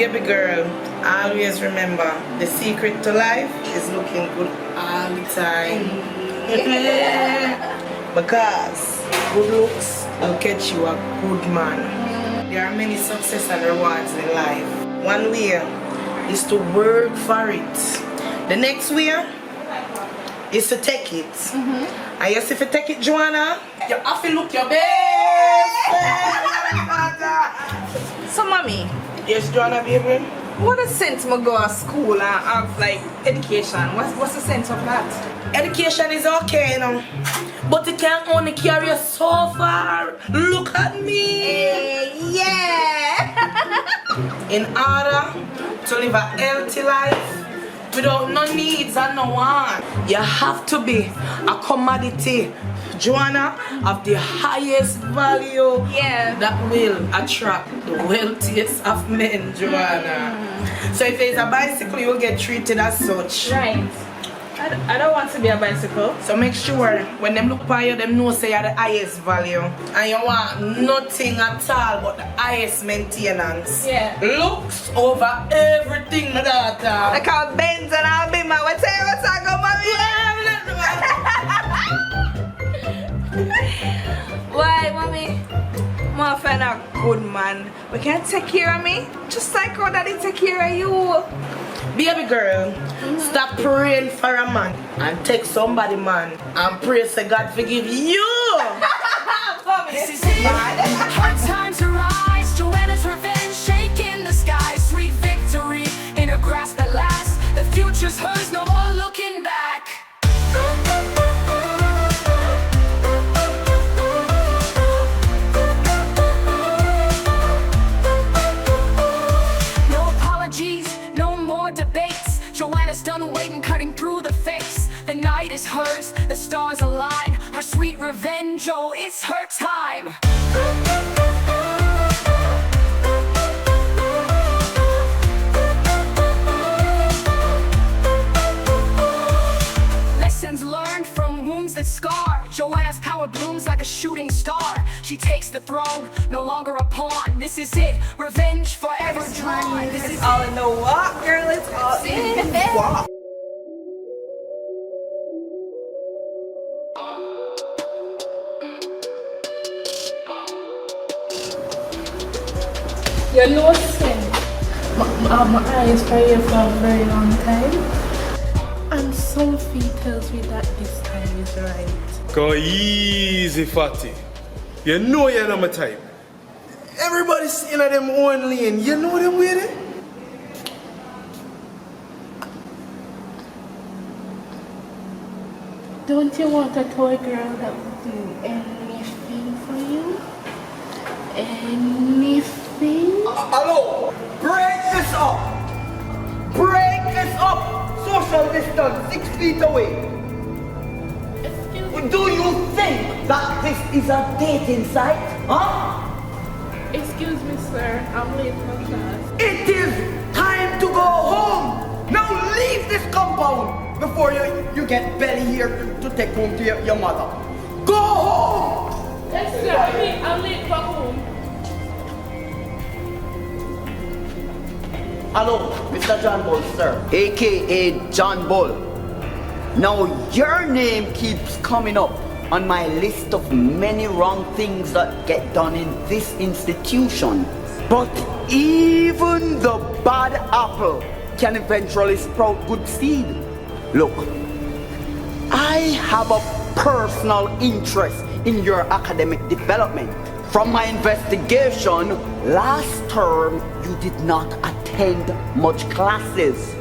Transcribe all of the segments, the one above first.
Baby girl, always remember the secret to life is looking good all the time. Because good looks will catch you a good man. There are many success and rewards in life. One way is to work for it. The next way is to take it. And yes, if you take it, Joanna, you have to look your best. So, mommy, Yes, Joanna, baby. what a sense I go to school and have like education? What's the sense of that? Education is okay, you know, but it can only carry you so far. Look at me. Yeah. In order to live a healthy life without no needs and no want, you have to be a commodity, Joanna, of the highest value that will attract the wealthiest of men, Joanna. So if there's a bicycle, you will get treated as such. Right. I don't want to be a bicycle. So make sure when them look for you, them know say you're the highest value. And you want nothing at all but the highest maintenance. Yeah. Looks over everything, my daughter. I call Benz and I'll be my what's I go, mommy? Why, mommy? My friend a good man. We can take care of me just like how daddy take care of you. Baby girl, stop praying for a man and take somebody man and pray say God forgive you. This is it. Hard times arise. Joanna's revenge, shaking the sky. Sweet victory in a grasp at last. The future's hers, no more looking back. No apologies, no more debates. Joanna's done waiting, cutting through the face. The night is hers, the stars align. Her sweet revenge, oh, it's her time. Lessons learned from wounds that scar. Joanna's power blooms like a shooting star. She takes the throne, no longer a pawn. This is it, revenge forever drawn. This is All in the walk, girl. It's all in the walk. You know sin. My eyes for you for a very long time. And something tells me that this time is right. Go easy, fatty. You know you're not my type. Everybody's in them own lane. You know them with it? Don't you want a toy girl that would do anything for you? Anything? Hello, break this up. Break this up. Social distance, 6 feet away. Excuse me. Do you think that this is a dating site? Huh? Excuse me, sir. I'm late for class. It is time to go home. Now leave this compound before you get belly here to take home to your mother. Go home. Yes, sir. I'm late for home. Hello, Mr. Johnbull, sir. AKA Johnbull. Now your name keeps coming up on my list of many wrong things that get done in this institution. But even the bad apple can eventually sprout good seed. Look, I have a personal interest in your academic development. From my investigation, last term you did not attend much classes.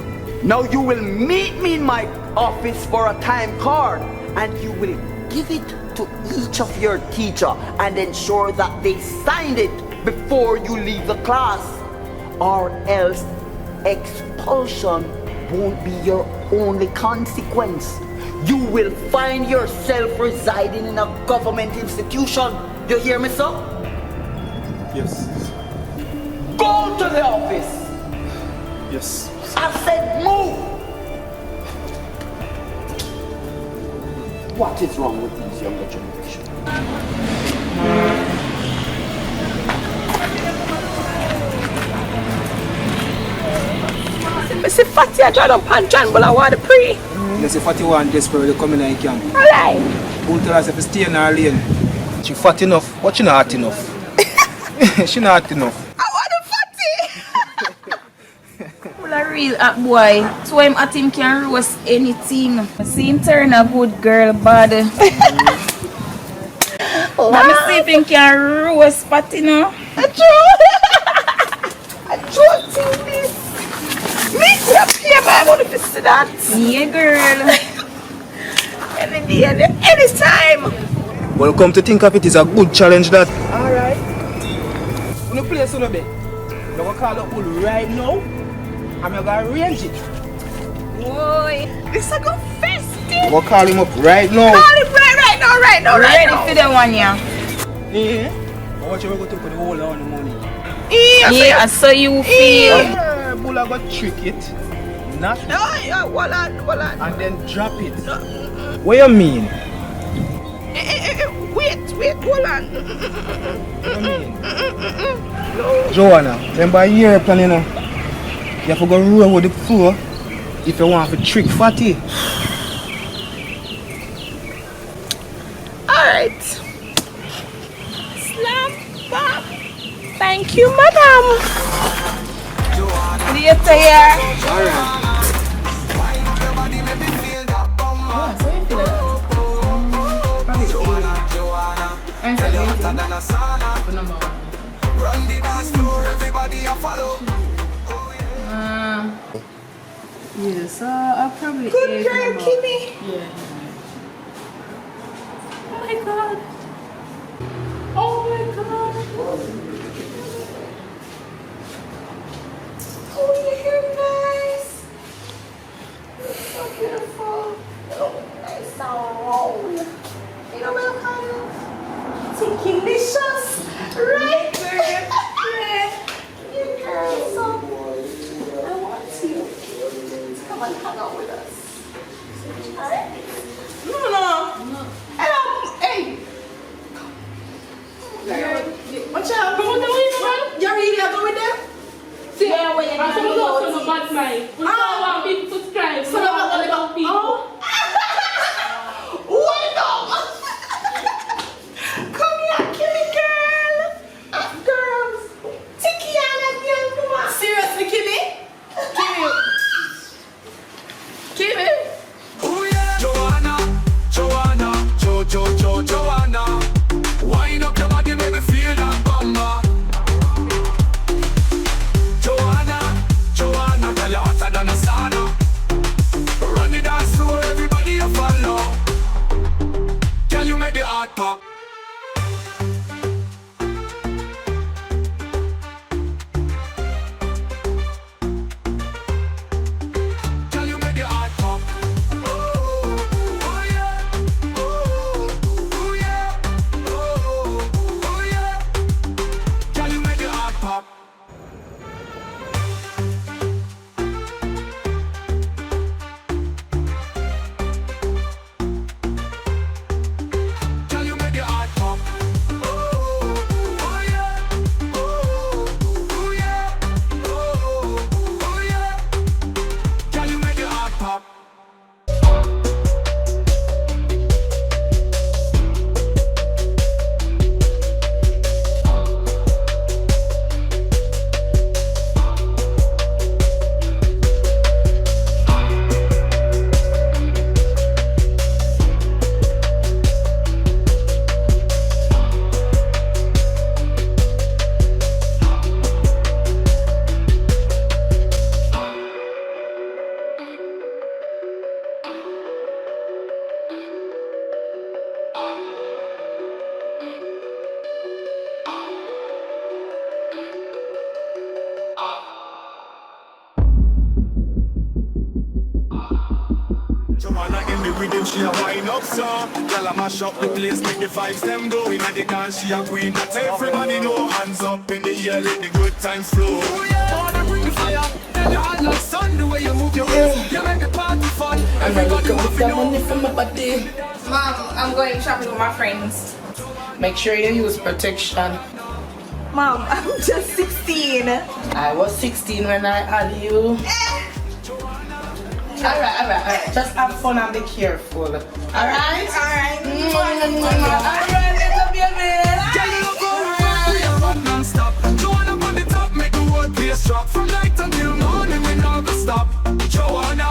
Now you will meet me in my office for a time card and you will give it to each of your teacher and ensure that they signed it before you leave the class, or else expulsion won't be your only consequence. You will find yourself residing in a government institution. You hear me, sir? Yes. Go to the office. Yes. I said move. What is wrong with these younger generation? I say Fatty I draw up on Johnbull I want to pray. You say 41 desperately coming in camp. Alright. Who tell us if you stay in her lane? She fat enough, but she not hot enough. She not hot enough. I want a Fatty. Well a real hot boy. So him at him can roast anything. I see him turn a good girl body. Let me see if him can roast Fatty now. I don't think this. Me up here, man. I want to see that. Yeah, girl. Any day, any time. Well, come to think of it, it's a good challenge that. Alright. When you play son of it, you're going to call up Bull right now, and you're going to arrange it. Boy, this is a good festive. You're going to call him up right now. Call him right now. Ready for the one, yeah. Yeah. But what you're going to take for the whole of the money? Yeah, so you feel. Bull are going to trick it, not Hold on. and then drop it. What you mean? Wait, hold on. What you mean? Joanna, remember your plan, you know? You have to go roll with the floor if you want to trick Fatty. Alright. Slam bam. Thank you, madam. Later, yeah. Alright. Yeah, so I'll probably Good girl, Kimmy. Yeah. Oh my god. Oh, your hair nice. You're so beautiful. Oh, nice sound. You're welcome. Delicious. Right, girl. Yeah. You girl, so I want you to come and hang out with us. Alright? No. Hello. Hey. Watch out. You're really going with them? Yeah, when you're going to go to the bad mind. We don't want people to subscribe. So don't want people. Wait up. Come here, Kimmy girl. Girls. Tiki Anna, come on. Seriously, Kimmy? Kimmy? Oh yeah, Joanna, Joanna. Wind up your body, make me feel that bomber. Joanna, tell you hotter than a sauna. Run the dance floor, everybody you follow. Can you make the heart pop? Can you make the heart pop? Oh yeah. Can you make the heart pop? Can you make the heart pop? Oh yeah. Can you make the heart pop? Joanna in the rhythm, she a wind up so. Girl a mash up the place, make the vibes them go. Inna the dance, she a queen. That everybody know. Hands up in the air, let the good times flow. Oh yeah, wanna bring the fire. Then you hot like sun, the way you move your waist. You make the party fun. Everybody move your money from my body. Mom, I'm going shopping with my friends. Make sure you use protection. Mom, I'm just 16. I was 16 when I had you. Alright. Just have fun and be careful. Alright? Alright. Alright, little baby. Non-stop. Joanna on the top, make the world place drop. From night until morning, we never stop. Joanna,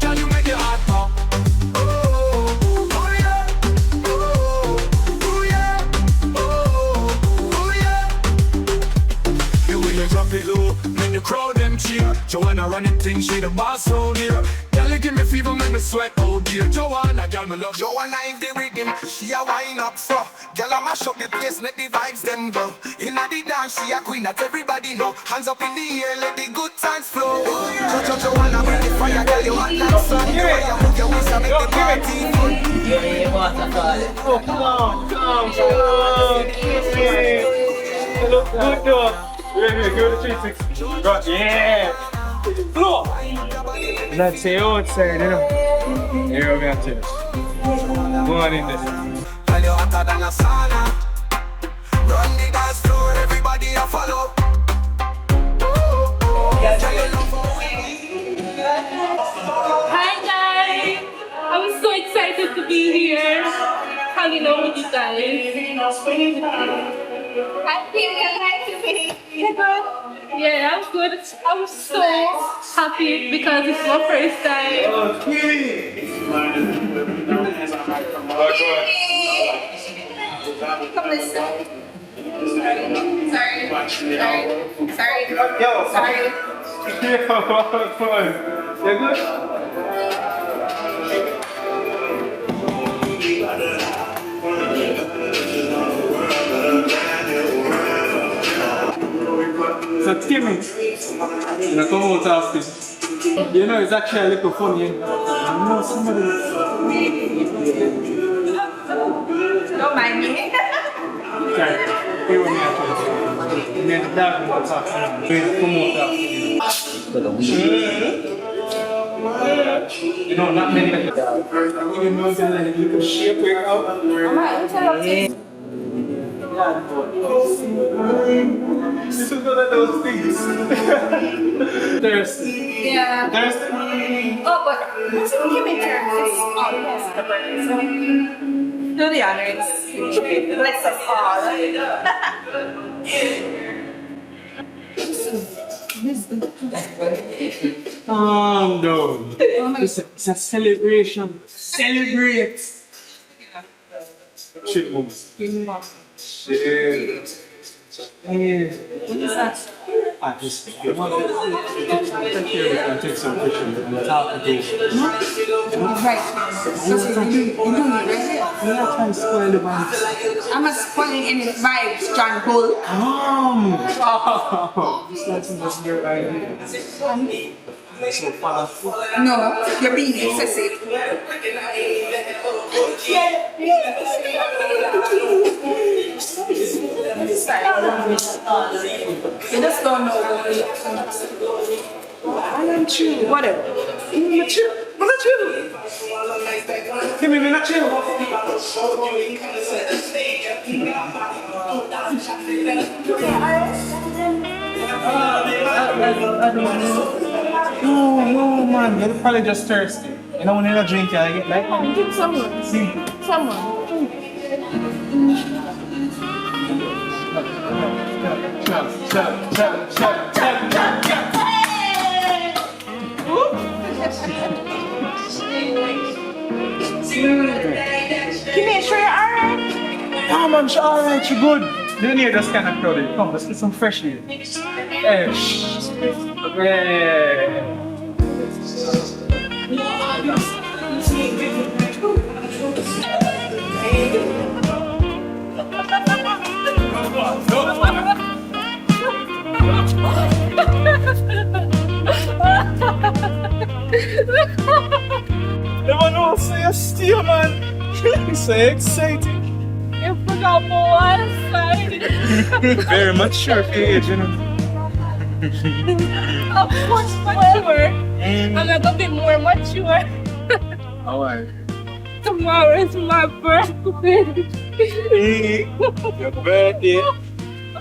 can you make your heart pop? Oh yeah, oh yeah. The way you drop it low, make the crowd them cheer. Joanna running things, she the boss so near. Girl, you give me fever, make me sweat, oh dear. Joanna, girl, me love Joanna if the rhythm, she a wine up so. Girl, I mash up the place, let the vibes them go. Inna the dance, she a queen that everybody know. Hands up in the air, let the good times flow. Joanna, bring the fire, girl, you want that sun. The way you move your waist, make the party fun. Oh, come on. You look good though. Give it a 360. Right, yeah. Floor. Let's say outside, you know. Here we are, cheers. Go on in this. Girl, you hotter than a sauna. Run the dance floor, everybody a follow. Hi guys! I'm so excited to be here, hanging out with you guys. I feel nice to be here. Yeah, I'm good. I'm so happy because it's my first time. Come listen. Sorry. You good? So Kimmy, you come out after. You know it's actually a little funny. You know somebody. Don't mind me. Sorry, here with me actually. And then the dog will talk. Then come out after. You know, not many like that. You know, there's a little shape where out. I might interrupt you. This is one of those things. Thirsty. Yeah. Thirsty. Oh, but give me turn this on the birds. Do the honors. Bless us all. No. It's a celebration. Celebrate. Shit moves. Shit. Hey. What is that? I just want to take some pictures and talk to you. Right. You're doing it right here. We're not trying to spoil the vibes. I'm not spoiling any vibes, Johnbull. This is your idea. So fast. No, you're being excessive. You just don't know. I am chill. Whatever. I'm not chill. Give me not chill. No, man. You're probably just thirsty. You know when you're not drinking, I get like that. Give someone. Someone. Kimmy, sure you're alright? Oh man, she's alright, she's good. You need just kind of crowded. Come, let's get some fresh air. Hey, shh. Yeah. Everyone knows you're still, man. So exciting. You forgot for one side. Very mature age, you know. Of course, mature. I'm not gonna be more mature. How are you? Tomorrow is my birthday. Your birthday.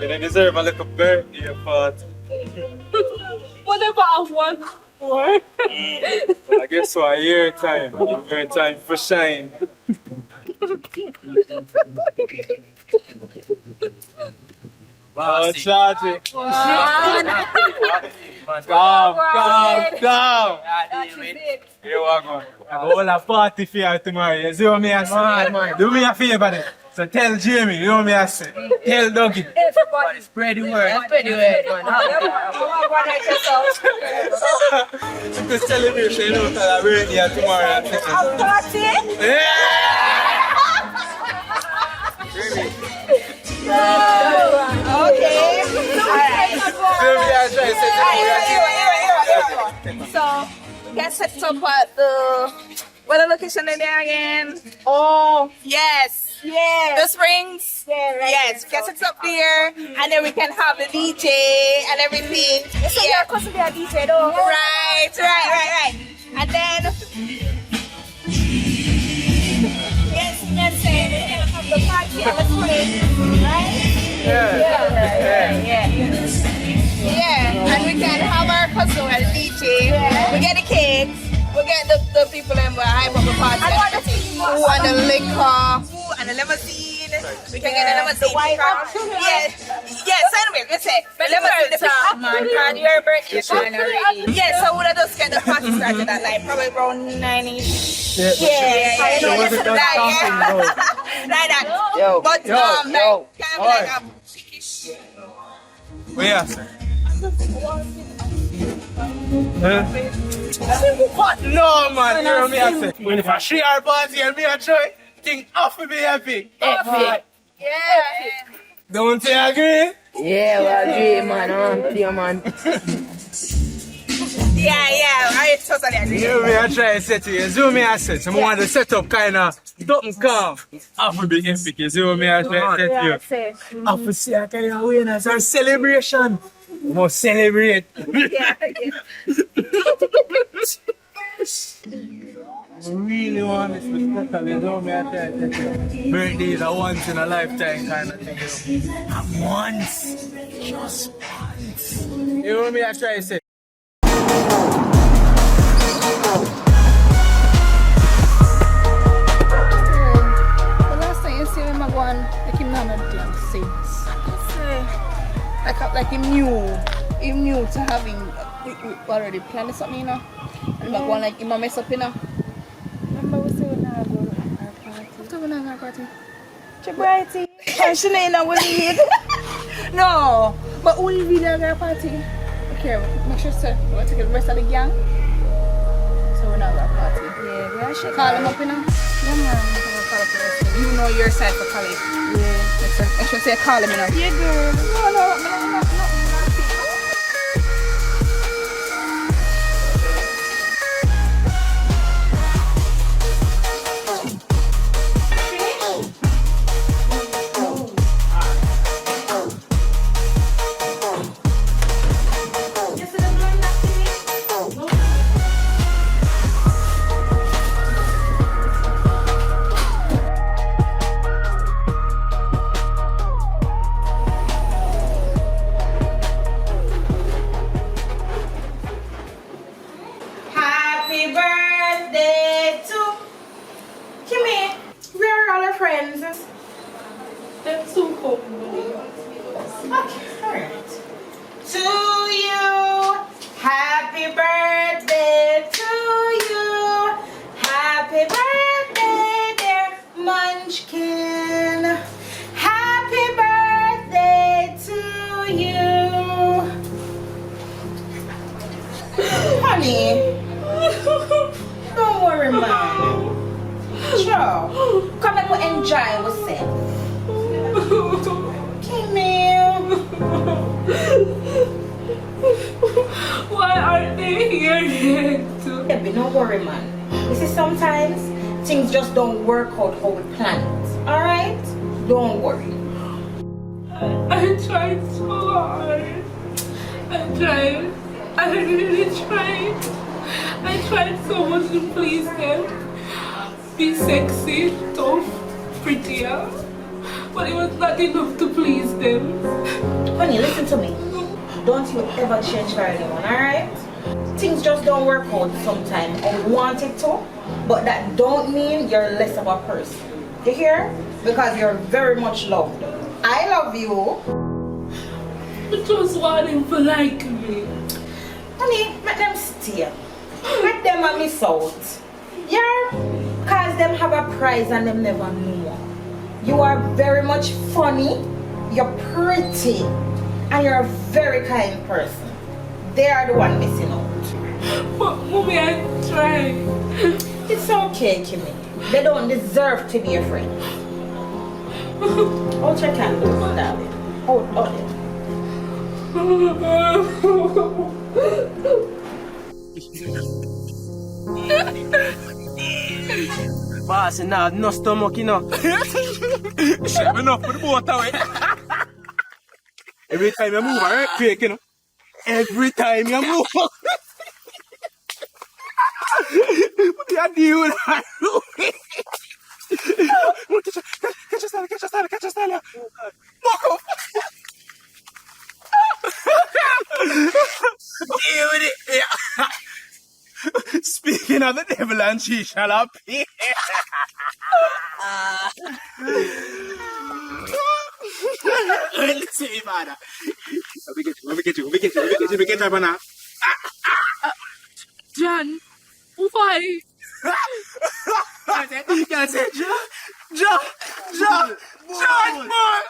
You don't deserve a little birthday party. Whatever I want, What? I guess so. Your time. Your time for shine. Oh, Charlie. Calm. Here we go. I hold a party for you tomorrow. You see what me I say? Do me a favor then. So tell Jamie, you know what me I say? Tell Dougie. Everybody spread the word. Spread the word, man. To celebrate, you know, that I'm ready here tomorrow. A party? Okay. So, we get set up at the... What the location in there again? Oh, yes. Yeah. The Springs. Yeah, right. Yes, get it up there, and then we can have the DJ and everything. So you're supposed to be a DJ, though. Right. And then yes, we can have the party and the swing, right? Yeah. And we can have our cousin as DJ. Yeah. We get the cakes. We get the people in the hype of the party. I want the food and the liquor and the limousine. We can get a limousine. Yes, anyway, let's say the limousine. Man, can your birthday shine already? Yes, so we'll just get the party started at like probably around 9ish. Yeah. Like that. Yo, but yo. kind of like a chickish. Where is it? No man, you know me I say. When if I share our party and me a try, think off of me happy. Epic. Yeah. Don't you agree? Yeah, we agree, man. Yeah, man. Yeah, I totally agree. You me I try to set you. See what me I said. So I want to set up kind of don't calm. Off of be epic. You see what me I try to set you. Off of see I kind of win as our celebration. We must celebrate. Yeah. I really want this special, you know me I try to set you. Birthdays are once in a lifetime kind of thing. You know? Once. Just once. You know what me I try to say? The last time you see him, I'm going, like him not damn sense. Like him new to having we already planned something, you know. And I'm going like him mess up, you know. Remember we said we're not going to our party? So we're not going to party. Jeopardizing. And she ain't with me. No, but only we don't go party. Okay, make sure sir, we'll take the rest of the gang. So we're not going to party. Yeah, we are sure. Call him up, you know. Yeah, man. Call up the rest of them. You know your side for college. Yeah. Make sure say call him, you know. Yeah, girl. No. Happy birthday to Kimmy. Where are all her friends? They're so cool. Okay, alright. To you, happy birthday to you. Happy birthday, dear Munchkin. Happy birthday to you. Honey, don't worry, man. Sure. Come and enjoy yourself. Kimmy. Why aren't they here yet? Baby, don't worry, man. You see, sometimes things just don't work out how we planned it. Alright? Don't worry. I tried so hard. I really tried. I tried so much to please them. Be sexy, tough, prettier. But it was not enough to please them. Honey, listen to me. Don't you ever change for anyone, alright? things just don't work out sometimes. I want it to, but that don't mean you're less of a person. You hear? Because you're very much loved. I love you. I just want him to like me. Honey, let them stay. Let them a miss out. Yeah? Because them have a prize and them never know. You are very much funny, you're pretty, and you're a very kind person. They are the one missing out. But mommy, I tried. It's okay, Kimmy. They don't deserve to be your friend. Out your candles, darling. Out it. Boss, no stomach, you know. Shut enough for the boat away. Every time you move, I earthquake, you know. Every time you move. What do you do with that? Catch a style. Walk off. Deal with it. Yeah. Speaking of the devil and she shall appear. Let's see, father. Let me get you, man. John, why? That's it, John, boy.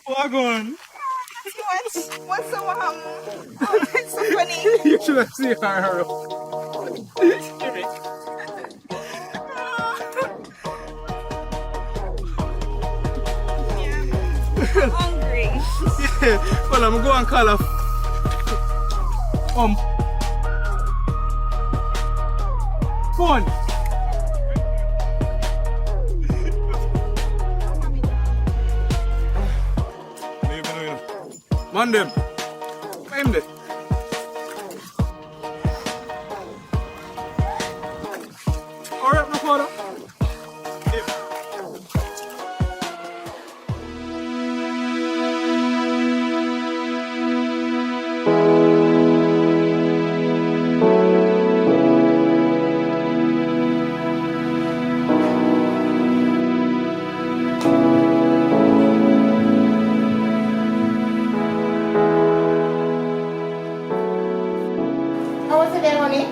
Wagon. What's so wrong? Oh, it's so funny. You should have seen her. I'm hungry. Yeah, well, I'm going to call her. Phone. Man them. Find it. Alright, my father. How was it there, honey?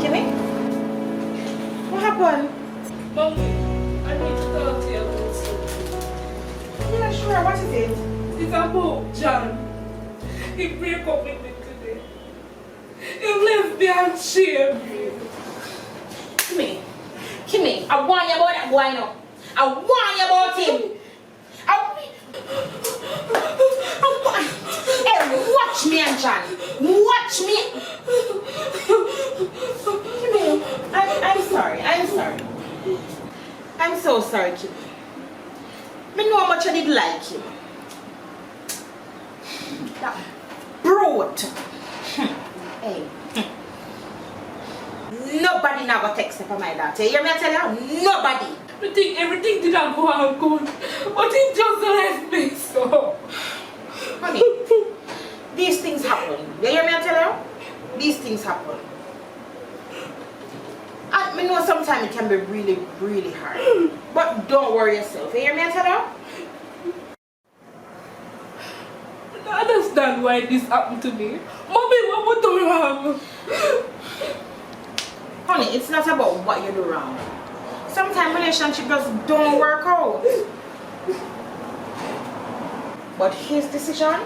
Kimmy? What happened? Mommy, I need to talk to you about something. Yeah, sure. What is it? It's about John. He broke up with me today. He left me and shamed me. Kimmy, I warn you about that boy now. I warn you about him. Hey, watch me and John. Watch me. Kimmy, I'm sorry. I'm so sorry, Kimmy. I know how much I did like him. That brute. Hey. Nobody never texted for my daughter. You hear me tell you? Nobody. Everything didn't go out good. But he just left me so. Honey, these things happen. You hear me tell you? These things happen. And I know sometimes it can be really, really hard. But don't worry yourself. You hear me tell you? I don't understand why this happened to me. Mommy, what would do wrong? Honey, it's not about what you do wrong. Sometimes relationships just don't work out. But his decision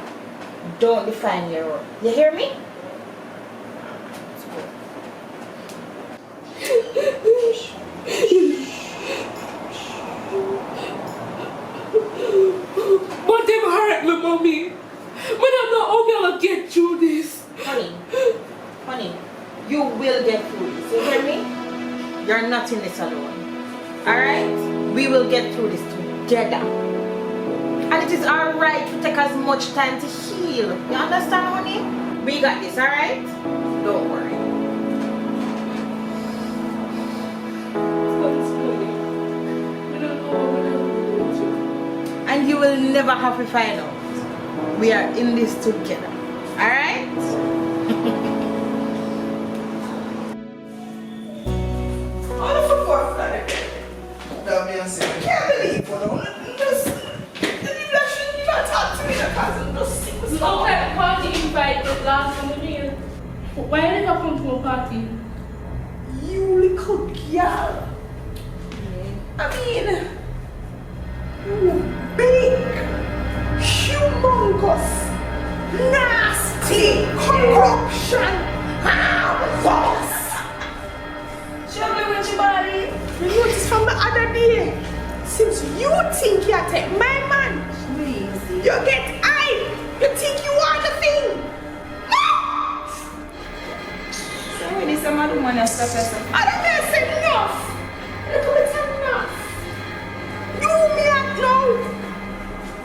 don't define your role. You hear me? But them hurt me, mommy. But I know how I'll get through this. Honey, you will get through this. You hear me? You're not in this alone. Alright? We will get through this together. And it is alright to take as much time to heal. You understand, honey? We got this, alright? Don't worry. And you will never have to find out. We are in this together. Alright? All for poor flat again. I can't believe it. Just you not talk to me, the cousin. Just No, that party invite was last on the meal. Why did you come to a party? you little girl. I mean, you big, humongous, nasty corruption boss. Juggling with your body. You noticed from the other day, since you think you take my man, you get I. You think you are the thing. No! So when it's a man who wants to stop yourself, I don't know, say enough. Look at it, enough. You me up now.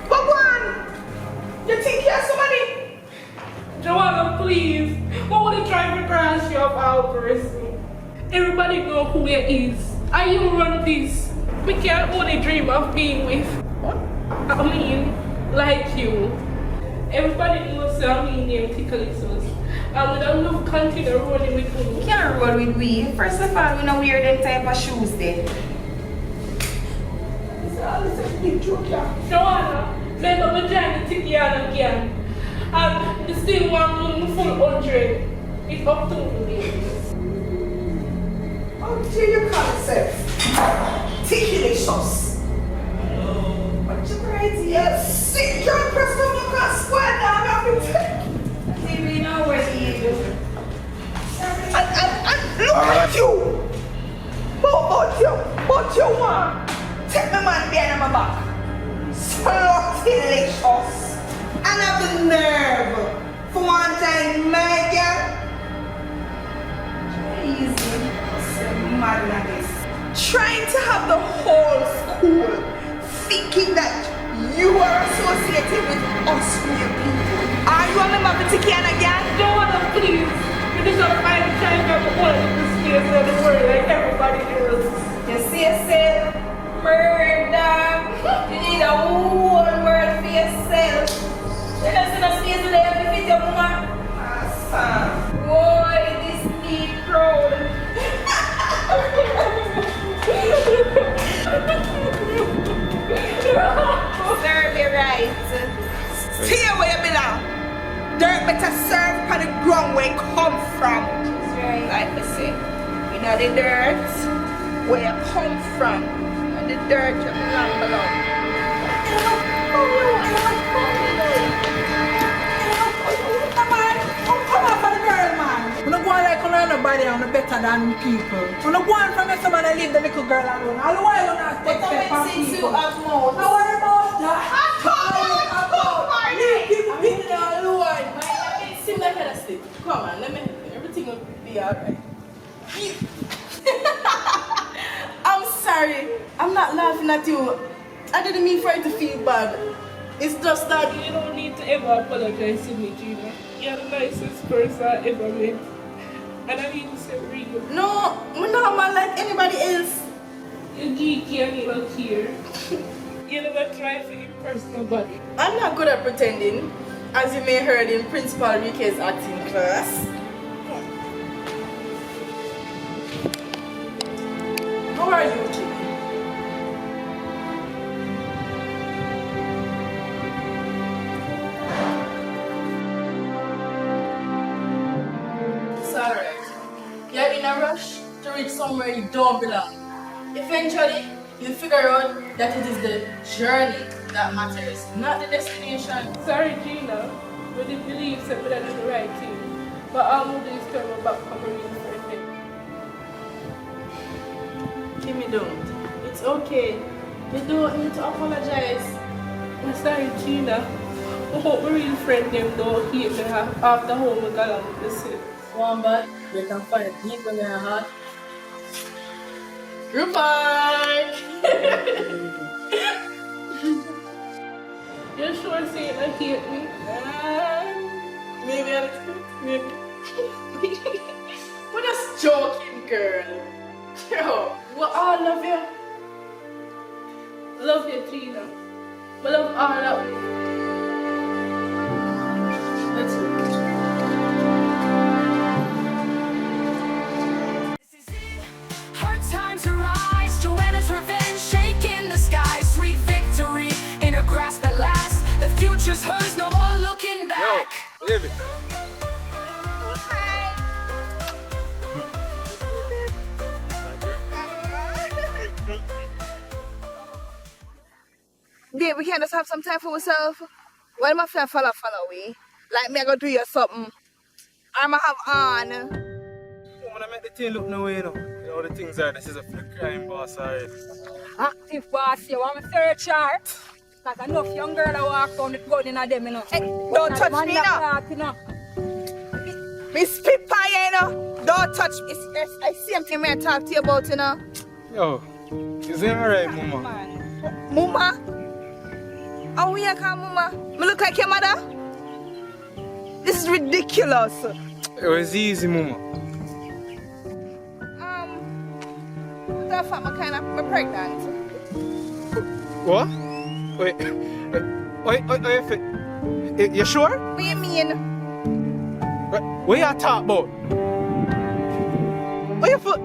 But one, you think you're somebody? Joanna, please. What would you try to crash you of our person? Everybody know who it is. And you run this. We can't only dream of being with. What? I mean, like you. Everybody knows I mean name tickles us. And we don't love continue rolling with you. You can't roll with we. First of all, we don't wear them type of shoes there. It's a big joke, yeah. Joanna, remember we join the ticket again. And the still one full 100. It's up to me. Until you concept. Tickilicious. But you're crazy. You're sick. You're a person who can't square down everything. See, we know where he is. And look at you. But you want. Take my man behind my back. Slutty-licious. And have the nerve for one time, my girl. Crazy. Madness. Trying to have the whole school thinking that you are associated with us, real people. Are you a member of the Tikiana gang? Joanna, please. You deserve to find time to one in the space of the world like everybody else. You see yourself? Murder. You need a whole world for yourself. You don't see no space in there to fit your woman. Awesome. Boy, this need crowd. Serve you right. Stay where you belong. Dirt better serve for the ground where you come from. That's right. Like I say, you know the dirt where you come from. And the dirt you belong below. I'm not going like nobody I'm better than people. I'm not going from somebody leave the little girl alone. I don't want to not take But step on since people. you have more. Don't worry about that. Leave people alone. Seem like I sleep. Come on, let me. Everything will be alright. I'm sorry. I'm not laughing at you. I didn't mean for you to feel bad. It's just that You don't need to ever apologize to me, Gina. You're the nicest person I ever met. And I need to say real. no, I'm not man like anybody else. You're geeky and you don't care. You never try to impress nobody. I'm not good at pretending, as you may heard in Principal Rike's acting class. How are you, Kimmy? It's alright. You're in a rush to reach somewhere you don't belong. If eventually you figure out that it is the journey that matters, not the destination. Sorry, Gina. We didn't believe that we did the right thing. But I'll move this turn back from the real friend. Kimmy, don't. It's okay. You don't need to apologize. I'm sorry, Gina. I hope my real friend them don't hate me after how we got along with the sin. One bad, they can find it deep in their heart. Rupert! You sure saying I hate me? Maybe maybe. We're just joking, girl. Yo. We all love you. Love you, Gina. We love all of you. Let's go. Hard times arise, Joanna's revenge, shaking the sky, sweet victory in a grasp at last. The future's hers, no more looking back. Yo, live it. Babe, we can't just have some time for ourselves. Why am I follow we? Like me, I go do you something. I'ma have on. I'm gonna make the thing look no way, you know. You know the things are, this is a flick crime boss, alright. Active boss, you want me search her? Cause enough young girl that walk down the gun in a them, you know. Hey, don't touch me now. Me spit pie, you know. Don't touch me. I see something I talk to you about, you know. Yo, is it alright, mama? Mama? How you call Mama? Me look like your mother? This is ridiculous. It was easy, mama. What the fuck? I'm pregnant. What? Wait, you sure? What do you mean? What you talking about? What you for?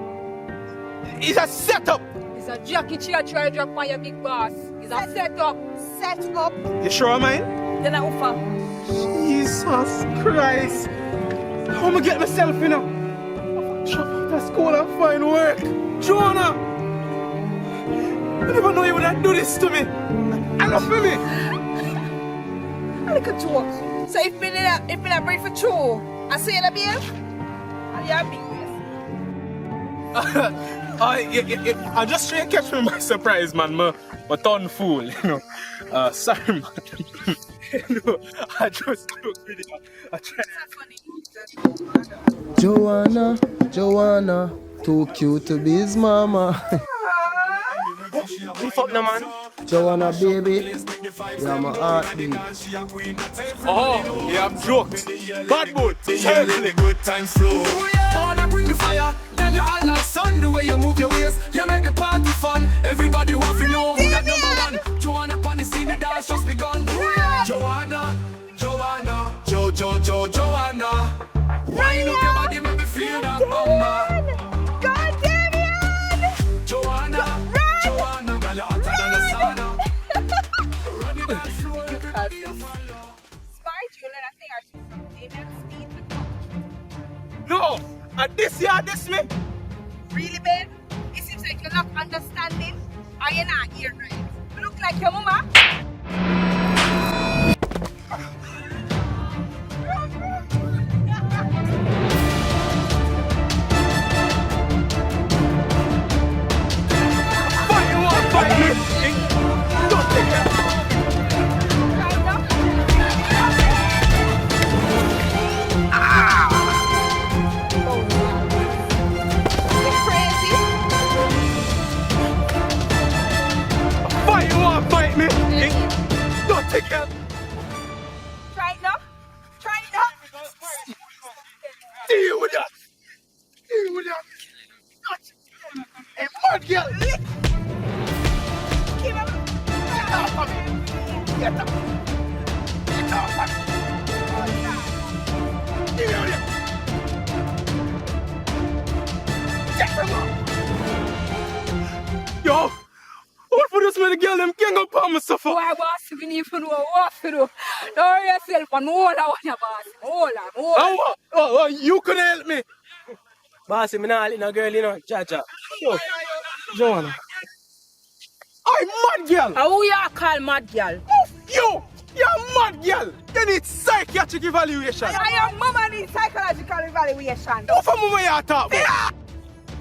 It's a setup. It's a Jackie Chia try to drop on your big boss. It's a setup. Set up. You sure, man? Then I offer. Jesus Christ. How am I get myself, you know? Drop out of school and find work. Joanna! I never know you would do this to me. I love me. I look at you. So if me not break for true, I say that, babe? Yeah, big I just trying to catch me by surprise, man. My ton fool, you know. Sorry, man. No, I just look with it. I try. Joanna, too cute to be his mama. Beef up, no, man. Joanna, baby, you're my heartbeat. Oh, you have joked. Bad boy, carefully. Good times flow. Wanna bring the fire, then you all like sun. The way you move your waist, you make the party fun. Everybody want to know who that number one. Joanna on the scene, the dance just begun. Joanna, Joanna. Wind up your body, make me feel that bomba. God damn it! Joanna, girl, you're hotter than the sauna. Run it down slow, everybody follow. Smart, you learn a thing or two. Amen. Speed. No, and this year, this me. Really, babe? It seems like you're not understanding or you're not here right. You look like your mama. Yo, what for this man girl them gang up on me suffer? Boy, boss, you need to know what to do. Don't worry yourself and hold on your boss. Hold on. Oh, you can help me. Boss, I'm not letting a girl, you know, Jaja. Yo, Joanna, I'm mad girl. Who you call mad girl? You! You're mad girl. You need psychiatric evaluation. Your mama needs psychological evaluation. What for mama you talk about?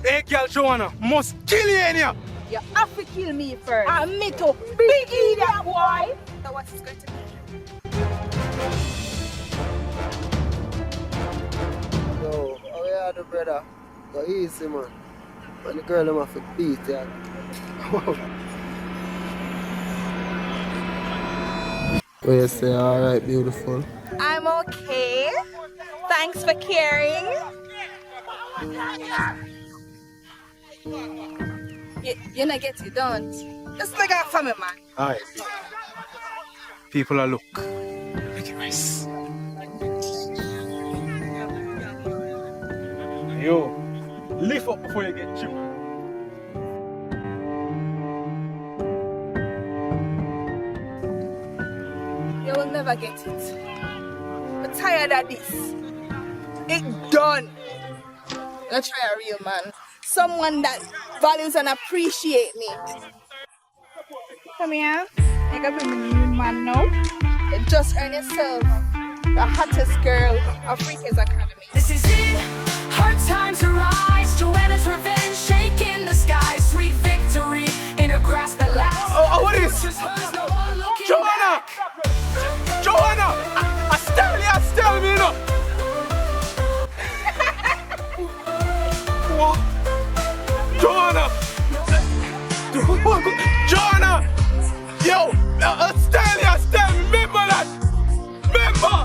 Hey girl Joanna, must kill you in here. You have to kill me first. And me too. Big idiot boy. So what is going to be? Yo, how you are, the brother? Go easy, man. And the girl, I'm off a beat, yeah. What you say? Alright, beautiful. I'm okay. Thanks for caring. You not get it, don't. Just like a family man. Alright. People are look. Make it nice. Yo, lift up before you get chipped. You will never get it. I'm tired of this. It done. Let's try a real man. Someone that values and appreciates me. Come here. I got a new man now. You just earn yourself the hottest girl of Freakers Academy. This is it. Hard times arise. Joanna's revenge, shaking the sky. Sweet victory in a grasp that lasts. Oh, what is? Joanna! Joanna! I still me, you know. What? Joanna! Joanna! Yo! Still me, remember that! Remember!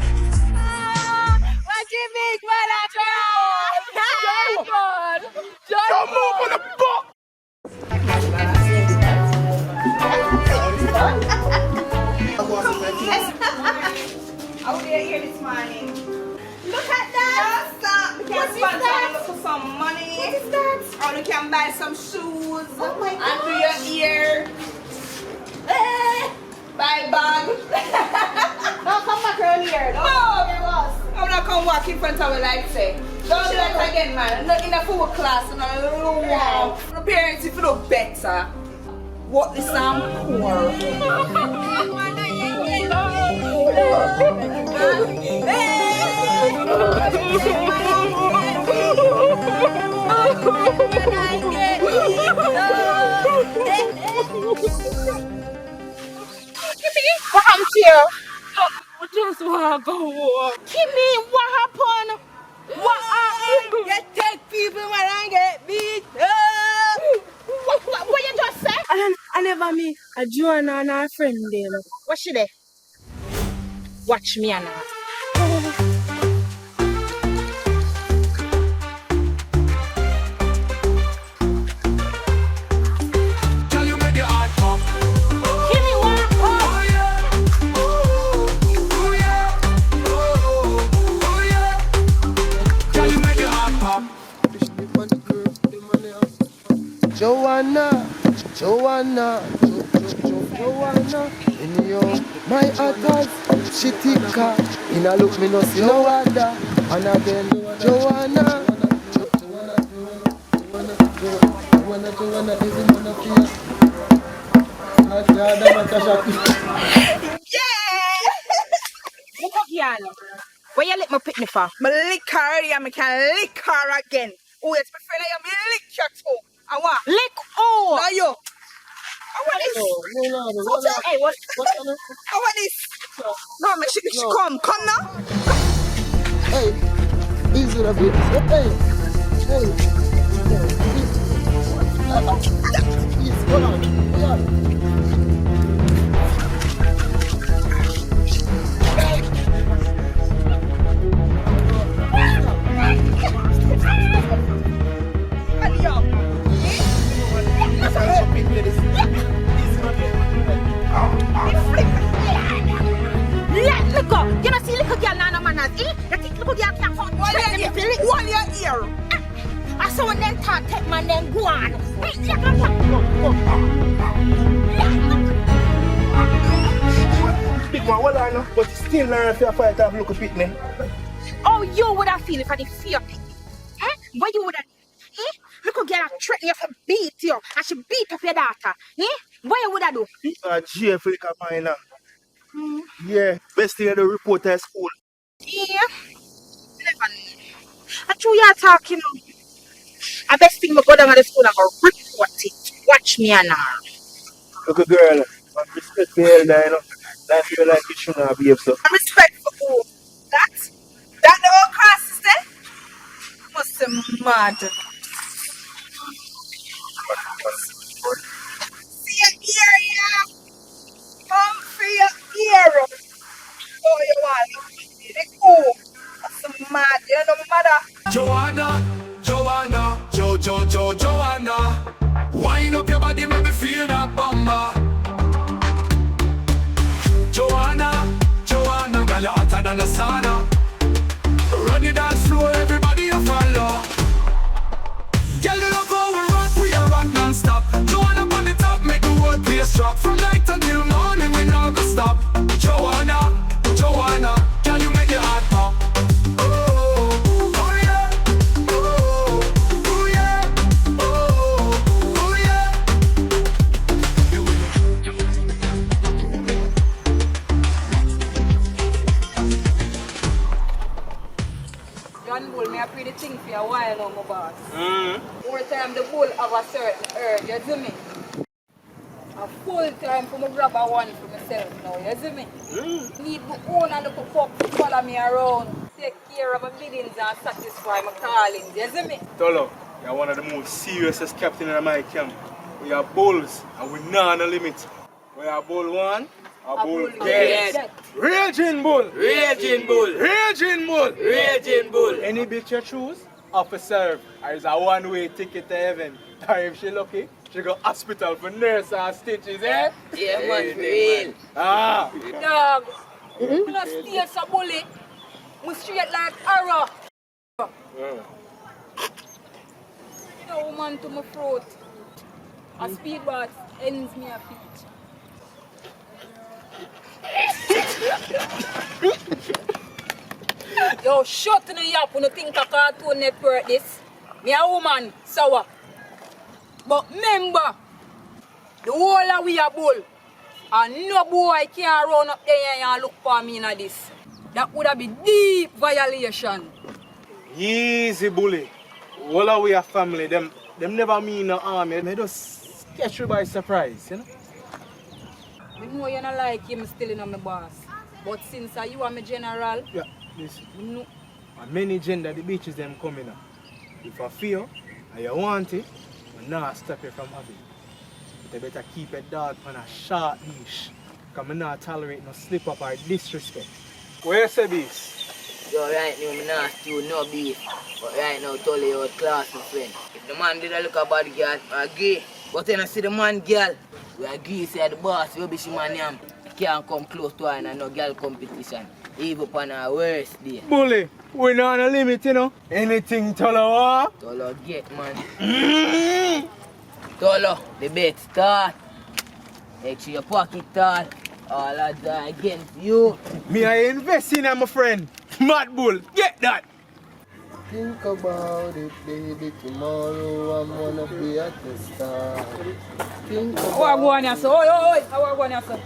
What you make, man? Don't move on the box! I was here this morning. Look at that! What is that? Look for some money. What is that? Or you can buy some shoes. Oh my God. And do your ear. Buy bag. Don't come back earlier. No, I'm not going to walk in front of you like say. Don't do that again, man. Not in a full class. No. The parents, if you know better, what this sound poor. What happened to you? I just want to go walk. Kimmy, what happened? What happened? You take people when I get beat up. What you just said? I never meet a Joanna and her friend them. What she there? Watch me and her. Tell you make your heart pump. Give me one. Oh yeah. Oh yeah. Oh yeah. Tell you make your heart pump. Joanna, Joanna, Joanna, in your my attacks, she ticka, in a look me no see no other, and again, Joanna, Joanna, is in one of you. Yeah! Look up here. Where you let me pick me for? I lick her already and I can lick her again. Oh, it's my friend, I am lick your toe. I want. Lick oh! Now you. I want this. Hey, what? I want this. No, man, she come now. Hey, easy a bit. Hey, please, hold on. Let go. You don't see little girl now no manners. You think little girl can't come straight in the One your ear. I saw when them talk, take man, then go on. Hey, Big man, well I know, but still learn if you fight have look at me. oh, you would have feel if I did fear pity. Eh? What you would have? Eh? Little girl threaten you to beat you, and she beat up your daughter. Eh? What you would I do? Jail for liquor minor. Yeah, best thing I do report at school. Yeah. Never know. I true you talking. I best thing me go down to the school and go report it. Watch me and her. Look a girl, I'm respect the elder, you know. That feel like you shouldn't have behaved so. I'm respect for who? That? That the whole class is there? Must be mad. See your ear, yeah. Come for your ear. Oh, you want it? The cool. That's mad. You know, mother. Joanna, Joanna. Wind up your body, make me feel that bomber. Joanna, girl, you're hotter than the sauna. Run the dance floor, everybody you follow. Girl, you love how we rock, we a rock non-stop. Joanna on the top, make the whole place drop. From night until morning, we not gonna stop. Joanna, can you make your heart pop? Johnbull, me a pretty thing for a while now, my boss. More time the bull have a certain urge, you see me? A full time for me grab a one for myself now, you see me? Need my own and little pup to follow me around, take care of my biddings and satisfy my callings, you see me? Tolo, you're one of the most serious captain in my camp. We are bulls and we not on the limit. We are bull one, a bull dead. Raging bull! Raging bull. Raging bull! Raging bull. Any bitch you choose, up for serve. Or it's a one-way ticket to heaven. Or if she lucky, she go hospital for nurse and stitches, eh? Yeah, man, for real. Ah! Dog, I'm not steal some bully. I'm straight like arrow. You know, woman to my throat. A speedboat ends me a feet. Yo, shut in the yap when you think a Cartoon Network this. Me a woman, sour. But remember, the whole of we a bull. And no boy can run up there and look for me in this. That would have been deep violation. Easy bully. All of we are family, them never mean no harm. They just catch you by surprise, you know? I know you don't like him still in my boss. But since you are my general, Yeah, listen. no. And many gender, the bitches them coming up. If I feel and you want it, I'm not stop you from having it. But you better keep a dog on a short leash. Because I'm not tolerate no slip up or disrespect. Where you say this? Yo, right now, I'm not still no beef. But right now, totally out class, my friend. If the man did a look at bad girl, I agree. But then I see the man girl, we agree, say the boss, you be she man yam. Can't come close to her and no girl competition. Even upon her worst day. Bully, we're not on a limit, you know. Anything Tolo. Tolo get, man. Tolo, the bet start. Make sure your pocket tall. All odds are against you. Me, I invest in her, my friend. Mad bull, get that. Think about it, baby. Tomorrow I'm gonna be at the start. Think How are you going here, sir? Oi. How are you going here, sir?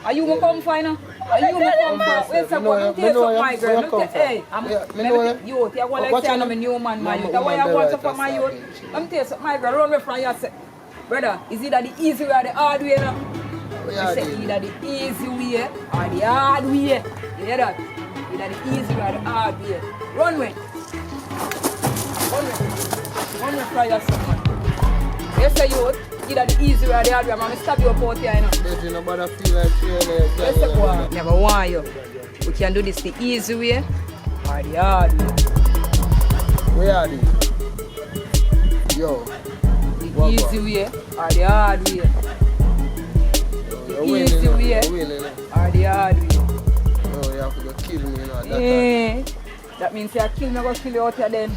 Are you going to come find her? Are you going to come find her? Wait a second, I'm taking some my girl. Hey, I'm youth. You're going to say I'm a new man, my youth. Why you want to for my youth? I'm taking some my girl. Run away from you, brother. Is it the easy way or the hard way now? I say either the easy way or the hard way. You hear that? Either the easy way or the hard way. Run away. Run away from yourself, man. You say youth. Either the easy way or the hard way, man. I stab you up out here, you know. There's nobody feel like feeling. Let's take one. Never want you. We can do this the easy way or the hard way. Where are they? Yo. The easy way or the hard way. The easy way or the hard way. Oh, you have to go kill me, you know. Yeah. That means you kill me, I go kill you out here then.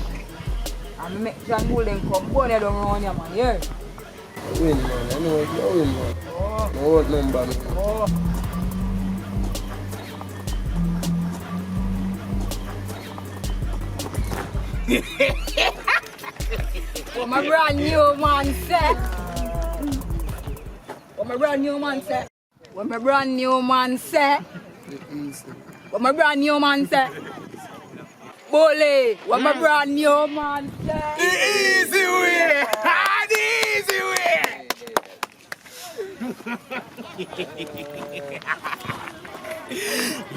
And make Johnbull then come burn you down around here, man. Yeah. Win, man. I know it's your win, man. Oh. No what number, man. Oh. Oh, my brand new man, sir. What my brand new man say? What my brand new man say? What my brand new man say? Bully, what my brand new man say? The easy way! The easy way!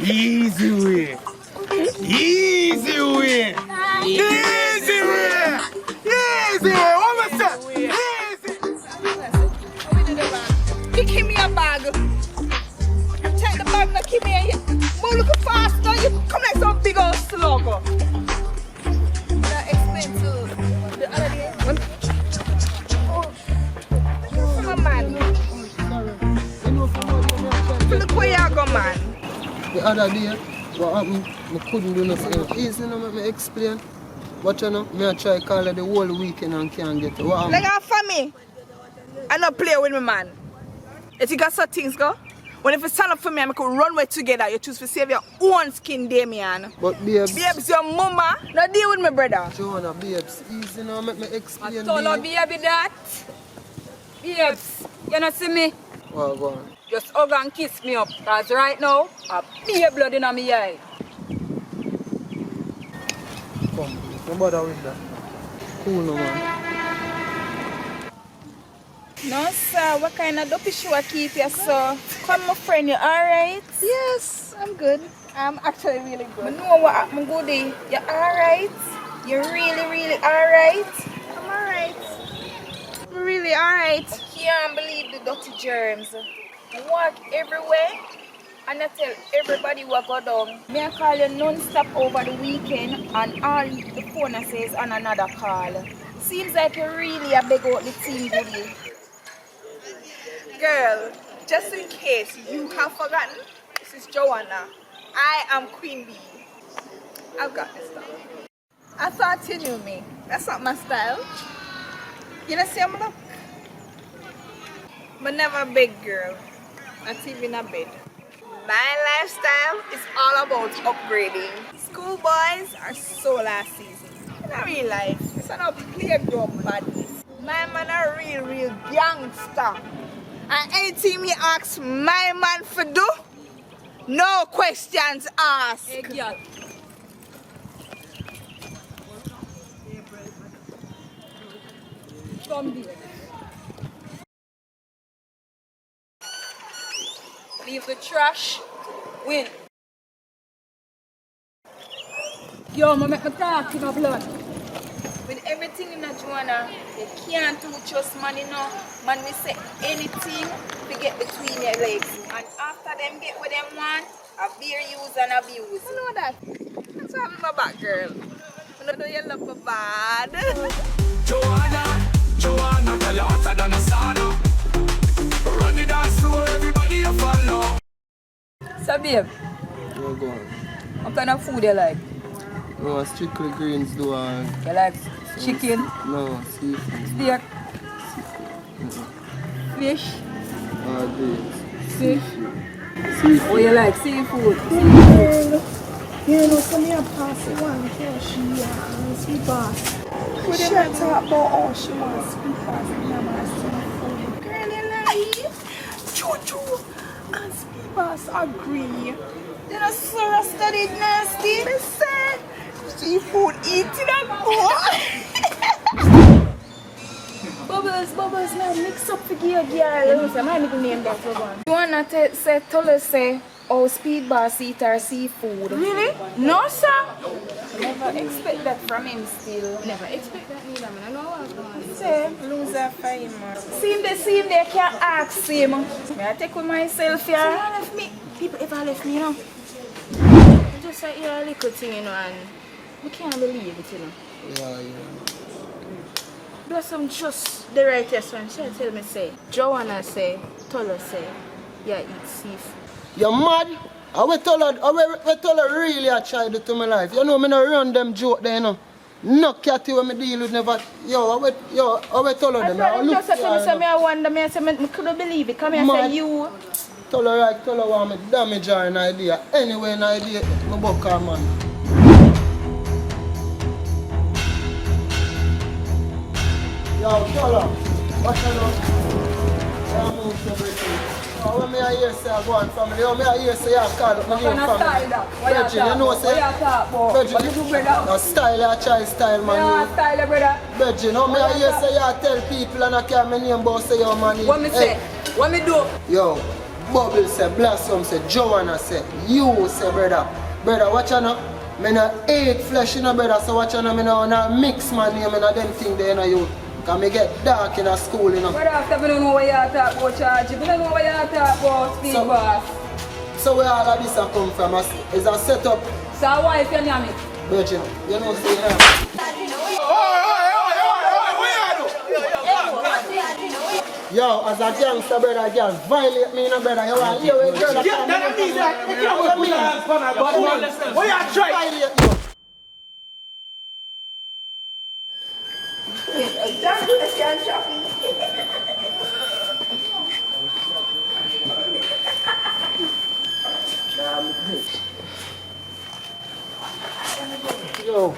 Easy way! Easy way! Easy way! Easy way! What was that? Easy! You give me a bag. You take the bag and give me a... Move look fast now. You come like some big old slug. That explains to the other day. From a man. Look where you go, man. The other day, what happened, I couldn't do nothing. Easy, no, let me explain. But you know, I try to call it the whole weekend and can't get it. What happened? Like for me, I don't play with me, man. If you got some things, go. When if you stand up for me, I could run away together. You choose to save your own skin, Damien. But babes... Babes, your mama. Not deal with me, brother. Joanna, babes, easy now, let me explain. I told her, baby, that. Babes, you not see me? Well, go on. Just hug and kiss me up. Because right now, I be blood in my eye. Come, no bother with that. Cool no, man. No, sir. What kind of dopey shoe I keep you, sir? Come, my friend, you alright? Yes, I'm good. I'm actually really good. I know what happened, goodie. You alright? You're really alright? I'm alright. I'm really alright. I can't believe the dirty germs. I walk everywhere and I tell everybody what go down. Me I call you non-stop over the weekend and all the phone I say is on another call. Seems like you really a big out the team, goodie. Girl, just in case you have forgotten, this is Joanna. I am Queen Bee. I've got this stuff. I thought you knew me. That's not my style. You know, see I'm look. But never a big girl. Not even a bed. My lifestyle is all about upgrading. Schoolboys are so last season. In real life, it's not playground badness. My man a real gangster. And anything you ask my man for do, no questions asked. Hey, girl. Come here. Leave the trash. Win. Yo, I make me talk in my blood. With everything in a Joanna, you can't do just man, you know. Man, we say anything to get between your legs. And after them get what them want, beer use and abuse. You know that? That's why I'm my back, girl. You know you love me bad. Joanna, tell you hotter than a sauna. Run the dance floor, everybody you follow. So, babe, Well, go on. what kind of food you like? No, strictly greens do and... You like chicken, No, seafood. steak, fish, Grits. fish? Oh, you like seafood? You know, so me a pass the one for she sweet boss. She talk about how she wants sweet boss and I'm asking. Girl, you lie. Choo-choo and sweet boss agree. You know, Sarah studied nasty. They said seafood eating and Bubbles, now mix up for girl. Listen, my middle name that one. You wanna say, oh, speed boss eat her seafood. Really? No, sir. Never expect that from him still. Never expect that neither, man. I know what's going on. Say, loser for him, man. See him there, can't ask him. May I take with myself here? Left me. People ever left me, you know. Just like a little thing, you know, and we can't believe it, you know. Yeah. Bless him just the rightest one. She tell me say, Joanna say, Tola say, yeah, eat seafood. You mad? I will tell her really I tried to do my life. You know, me no run them joke there, you know. No catty when me deal with never. I will tell her them. I just said to me, say, I wonder, I said, I couldn't believe it. Come here, say, you. Tell her want me damage her an idea. Anyway, an idea, my buck her, man. Yo, tell her. Watch her now. Oh, when me I hear say I go on family, oh, me I hear say I call up my name family. Virgin, you know say, Virgin, no style, I try style, man. Yeah, style, brother. Virgin, oh, me I hear say I tell people and I carry my name, but say your money. What me say? What me do? Yo, Bubble say, Blossom say, Joanna say, you say, brother. Brother, watch out now. Me not eat flesh, you know, brother, so watch out now. Me not mix my name and them thing there, you know, you. Because I get dark in a school, you know. Brother, after we don't know what you talk about, charge. We don't know what you talk about, speed boss. So where all of this a come from? Is a setup. So why if you name it? Virgin, you know, say, yo, as a gangster, brother, girl, violate me, no, brother. You want to hear a girl that what you try? Violate you. Yo.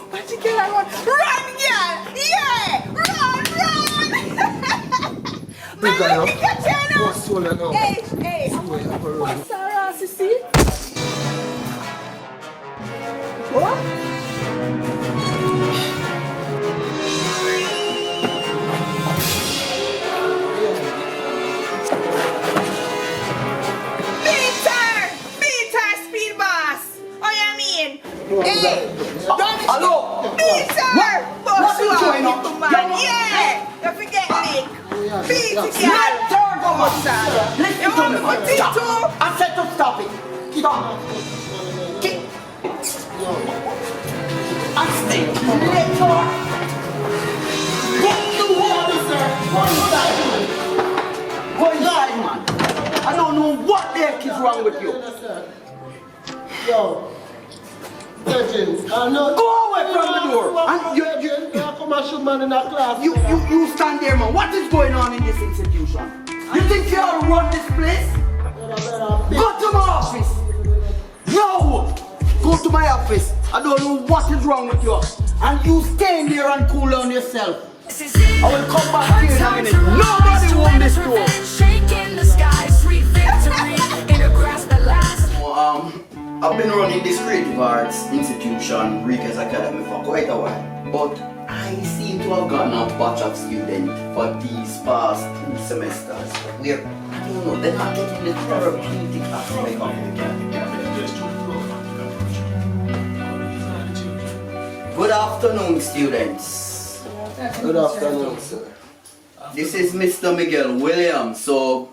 What you get on? Run, girl! Yeah! Run! Big guy, What's now? Hey! What's Sarah, Sissy? What? Beat her, speed boss! Oh, you mean? Hey! Hello? Beat her! Boss, you are little man. Yeah! You forget Nick. Beat it, girl. Let her go, man. Listen You to want me. me to beat Stop. you? I said to stop it. Stop. And stay. Let her go to water, sir. Go inside, man. Go inside, man. I don't know what the heck is wrong with you. Yo. Virgin, I know. Go away from the door. And you come and shoot man in a class. You stand there, man. What is going on in this institution? You think you all run this place? Go to my office. No! Go to my office. I don't know what is wrong with you. And you stay in there and cool down yourself. I will come back here in a minute. Nobody won this door. Shaking the sky, sweet victory in a grasp at last. I've been running this creative arts institution, Rika's Academy, for quite a while. But I seem to have gotten a batch of students for these past 2 semesters. Where, I don't know, they're not getting the therapeutic aspect of it. Good afternoon, students. Good afternoon, sir. This is Mr. Miguel Williams. So,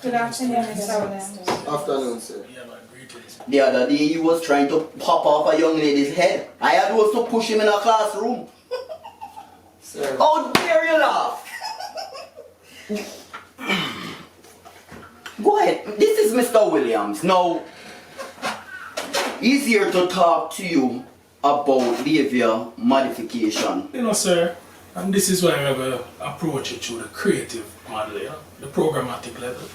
Good afternoon, Mr. Williams. Afternoon, sir. the other day he was trying to pop off a young lady's head. I had to push him in a classroom. Sir. How dare you laugh? Go ahead. This is Mr. Williams. Now, he's here to talk to you about behavior modification. You know, sir, and this is why I'm going to approach it through the creative model, you know, the programmatic level.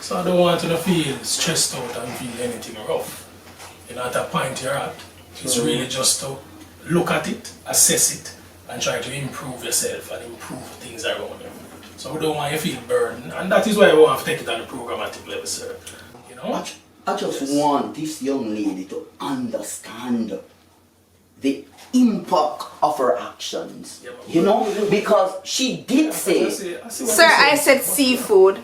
So I don't want you to feel stressed out and feel anything rough. You know, at a point you're at, it's really just to look at it, assess it, and try to improve yourself and improve things around you. So we don't want you to feel burdened, and that is why I want to take it on the programmatic level, sir. You know? I just want this young lady to understand the impact of her actions. You know, because she did say, Sir, I said seafood.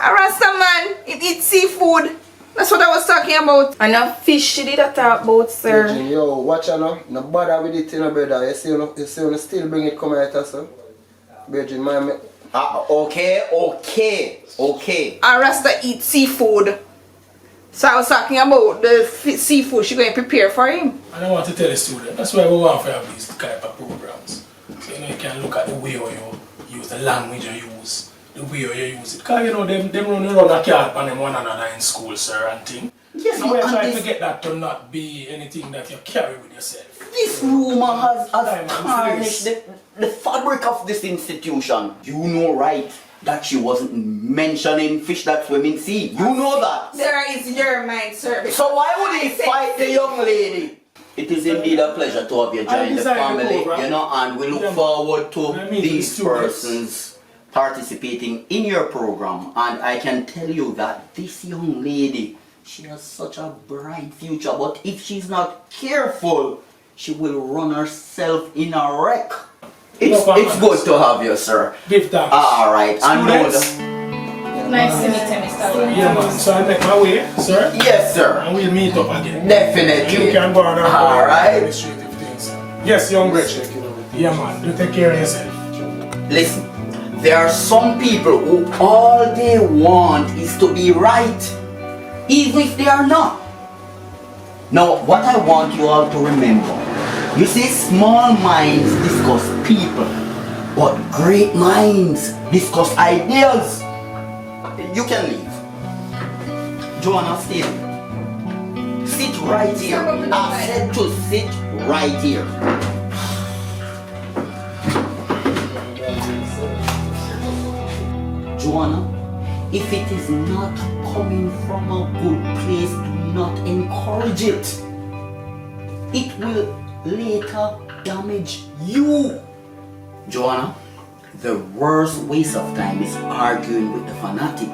A Rasta man, it eats seafood. That's what I was talking about. And a fish she did a talk about, sir. Virgin, yo, watch out now. No bother with it, you know, brother. You see, you still bring it come out, sir. Virgin, man. okay. A Rasta eats seafood. So I was talking about the seafood she going to prepare for him. And I want to tell the student, that's why we want to have these type of programs. So you know, you can look at the way you use the language you use, the way you use it. Because you know, them run around a car and them one another in school, sir, and thing. Yes, So we're and trying this- to get that to not be anything that you carry with yourself. This rumor has Diamond, tarnished the fabric of this institution. You know, right, that she wasn't mentioning fish that swim in sea. You know that. Sir, it's your mind, sir. So why would he fight the young lady? It is indeed a pleasure to have you join the family, you know, and we look forward to these persons participating in your program. And I can tell you that this young lady, she has such a bright future, but if she's not careful, she will run herself in a wreck. It's good to have you, sir. Give thanks. Alright, I know Students? that. Nice to meet you, Mr. Williams. Yeah, man. So I make my way, sir. Yes, sir. And we'll meet up again. Definitely. You can go on our Alright. administrative things. Yes, young Richard. Yeah, man. You take care of yourself. Listen, there are some people who all they want is to be right, even if they are not. Now, what I want you all to remember, you see, small minds discuss people, but great minds discuss ideas. You can leave. Joanna, stay. Sit right here. I said to sit right here. Joanna, if it is not coming from a good place, do not encourage it. It will later damage you. Joanna, the worst waste of time is arguing with the fanatic,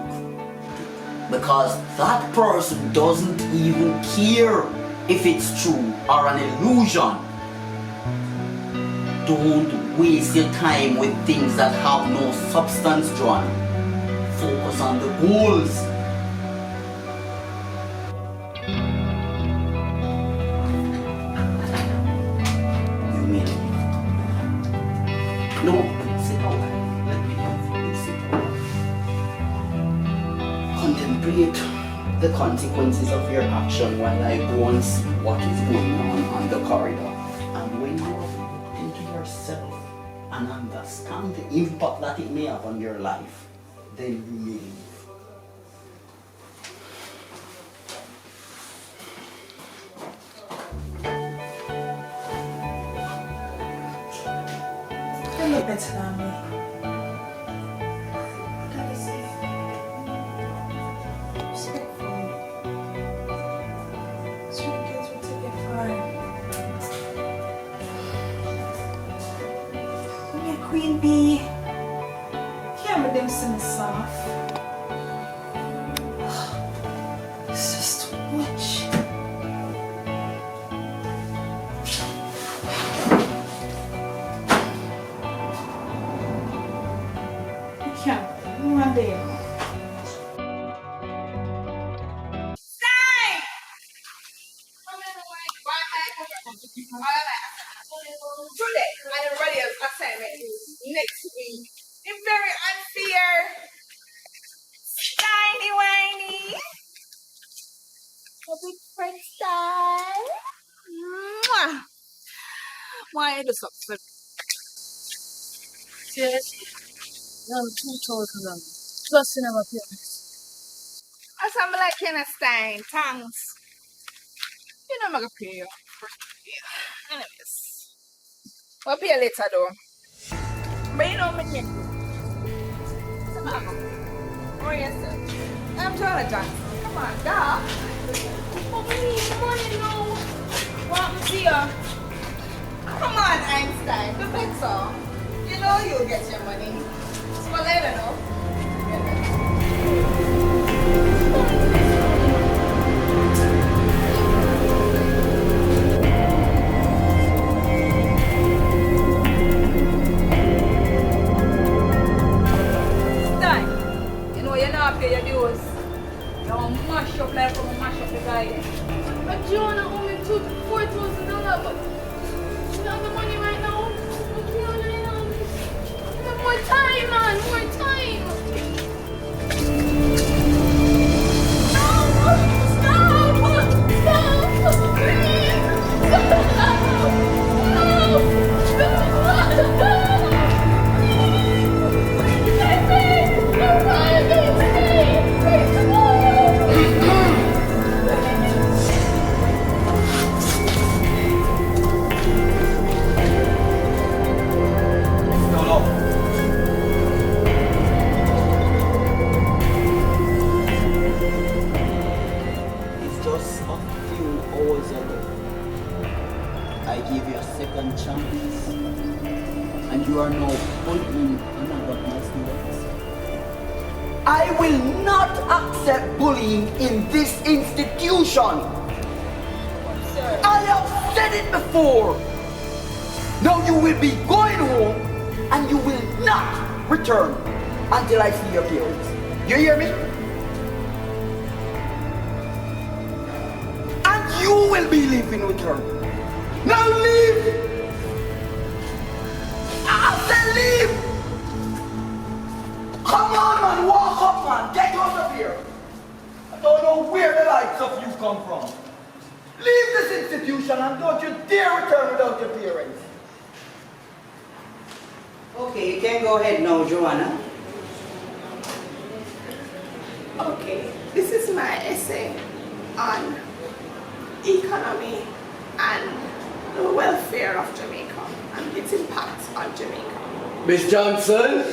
because that person doesn't even care if it's true or an illusion. Don't waste your time with things that have no substance, Joanna. Focus on the goals. You may leave. No, sit down. Let me help you. Sit down. Contemplate the consequences of your action while I go and see what is going on the corridor. And when you look into yourself and understand the impact that it may have on your life, then you may leave. You look better than me. Let me see. Respectful. Sweet kids will take it far. I'm your queen bee. Can't be them semi soft. It's just too much. I can't. One day. Today, and everybody else assignment next week. It's very unfair. Tiny whiny. A big friend style. Mwah. Why do something? Yes. 2,000. Plus you never pay me. I sound like Kenna Stein. Thanks. You know I'm gonna pay you. Anyways. We'll pay you later though. But you know me. Oh yes sir. I'm Joanna Johnson. Come on, dog. Oh, we need money now. What me see ya? Come on, Einstein. The better. You know you'll get your money. So later though. You know you're not pay your dues. You'll mash up like I'm mash up the guy. But Joanna only took $4,000, but you don't have the money right now. I have more time, man, more time. and you are now bullying another classmate. I will not accept bullying in this institution. Sir. I have said it before. Now you will be going home and you will not return until I see your parents. You hear me? And you will be living with her. Now leave! I said leave! Come on man, walk up man, get out of here. I don't know where the likes of you come from. Leave this institution and don't you dare return without your parents. Okay, you can go ahead now, Joanna. Okay, this is my essay on economy and the welfare of Jamaica and its impact on Jamaica. Miss Johnson,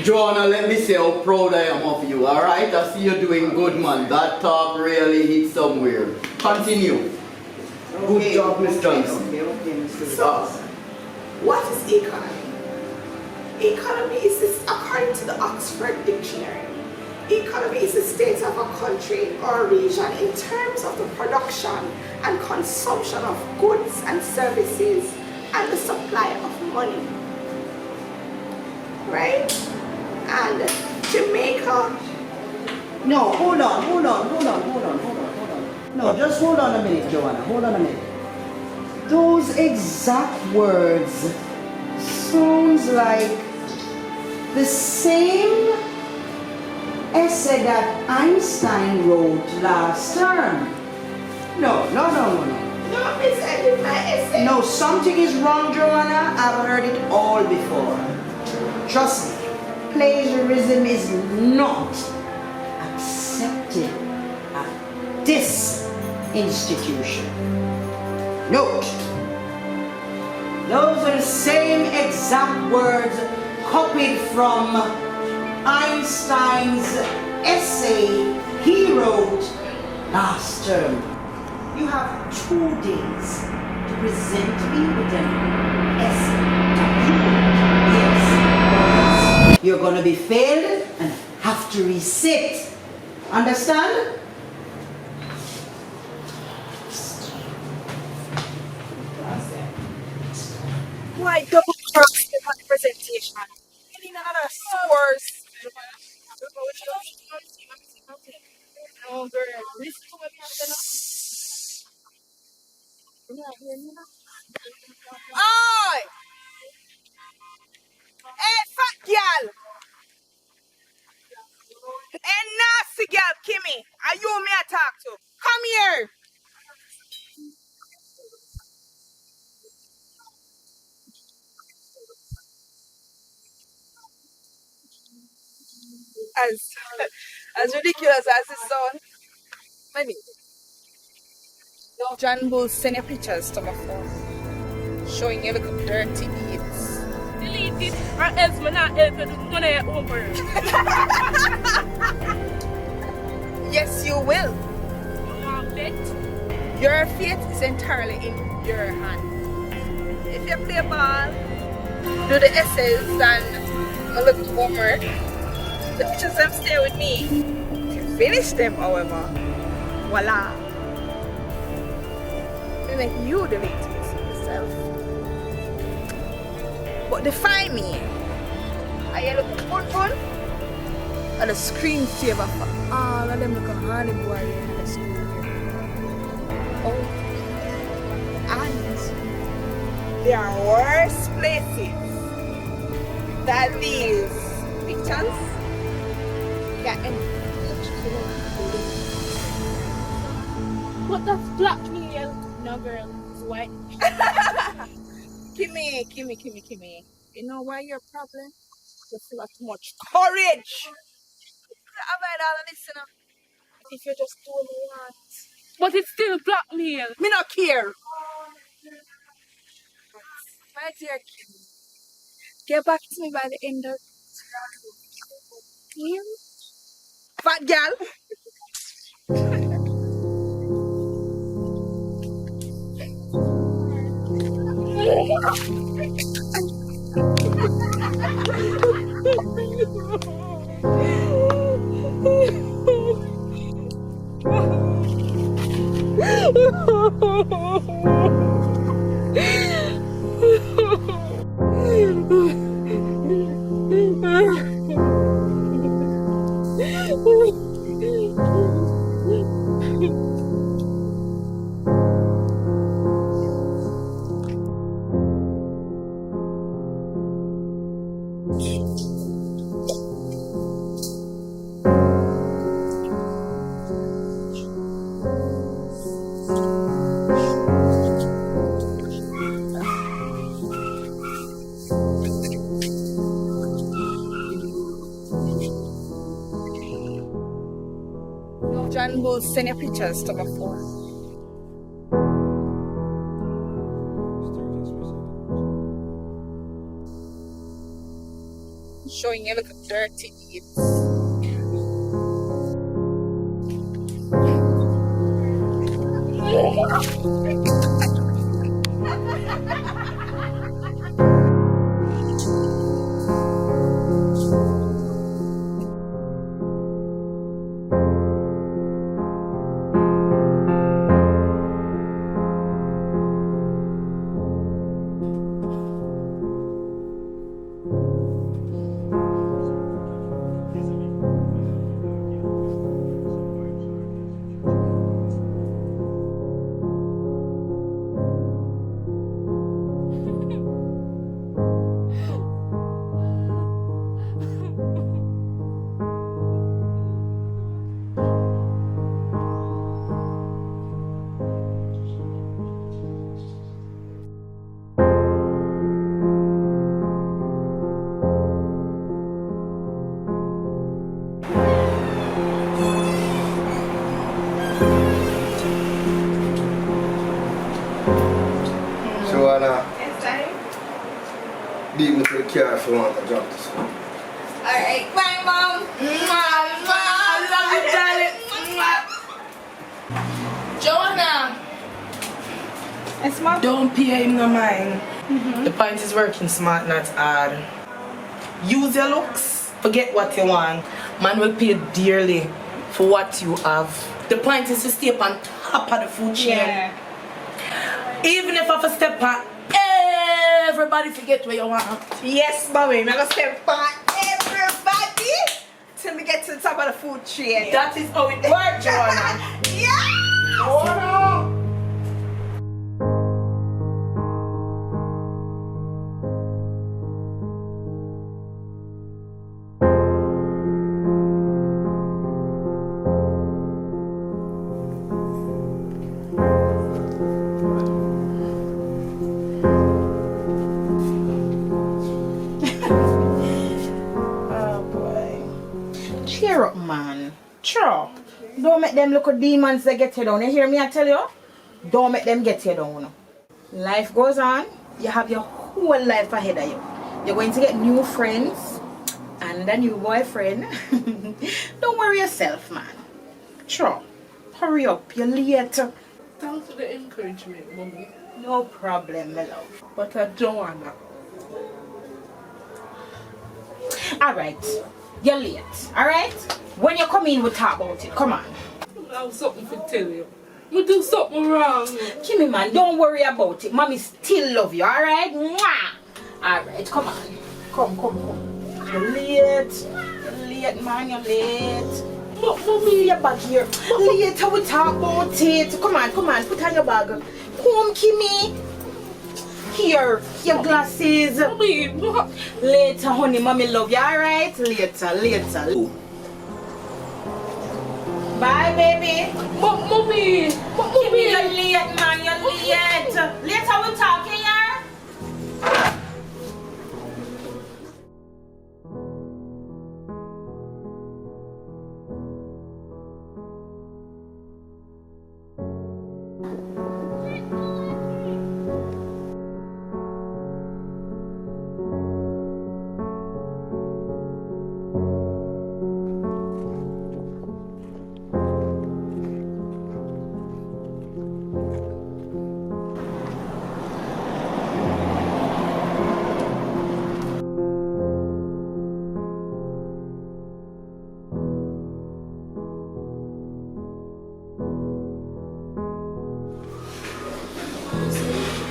Joanna, let me say how proud I am of you, alright? I see you're doing good, man. That talk really hit somewhere. Continue. Good job, Miss Johnson. Okay, Mr. So, what is economy? Economy is this, according to the Oxford Dictionary, economy is the state of a country or region in terms of the production and consumption of goods and services and the supply of money. Right? And Jamaica. No, hold on. No, just hold on a minute, Joanna. Hold on a minute. Those exact words sounds like the same essay that Einstein wrote last term. No. No, Miss, I did my essay. No, something is wrong, Joanna. I've heard it all before. Trust me, plagiarism is not accepted at this institution. Note, those are the same exact words copied from Einstein's essay he wrote last term. You have 2 days to present me with an essay that you wrote. Yes, you're going to be failed and have to resit. Understand? Why double cross the presentation? Getting another source. No, girl. Listen to what you're saying. Oi! Hey, fat girl! Hey, nasty girl, Kimmy! Are you me I talk to? Come here! As ridiculous as it sounds, maybe. Johnbull send your pictures to my phone, showing you look dirty deeds. Delete it, or else we're not able to do one of your over. Yes, you will. Bet. Your fate is entirely in your hand. If you play ball, do the essays and a little homework, the pictures them stay with me. If you finish them, however, voila. We make you delete it yourself. But define me. I look good and a screensaver for all of them look a honey boy in the school. Oh, and there are worse places than these pictures. Yeah, and But that's blackmail. No, girl, it's white. Kimmy. You know why your problem? You feel like too much courage. Avoid all of this, you know. If you just do what you want. But it's still blackmail. Me not care. My dear Kim, get back to me by the end of Kim? Fat girl. Johnbull, send your pictures to my phone. Showing you little dirty eats. Leave me to the car if you want to drop this one. Alright, bye, Mom. I love you, darling. Joanna. Yes, Mom. Don't pay him no mind. The point is working smart, not hard. Use your looks. Forget what you want. Man will pay dearly for what you have. The point is to stay up on top of the food chain. Yeah. Even if I have to step on everybody forget where you want. Yes, mommy. I'm gonna step on everybody till we get to the top of the food chain. That is how it works, Joanna. Yeah. Joanna. Cheer up, man. Sure. Don't make them look at demons that get you down. You hear me, I tell you? Don't make them get you down. Life goes on. You have your whole life ahead of you. You're going to get new friends and a new boyfriend. Don't worry yourself, man. Sure. Hurry up. You're late. Thanks for the encouragement, Mommy. No problem, my love. But I don't want that. Alright. You're late. Alright? When you come in, we'll talk about it. Come on. I have something to tell you. We do something wrong. Kimmy, man, don't worry about it. Mommy still love you, alright? Alright, come on. Come. You're late. You're late, man. You're late. Mommy, your bag here. Later we talk about it. Come on. Put on your bag. Come, Kimmy. Here, your glasses. Mommy, what? Later, honey. Mommy love you, alright? Later. Bye, baby. Mommy. Kimmy, you're late, man. You're late. Later we talk, here.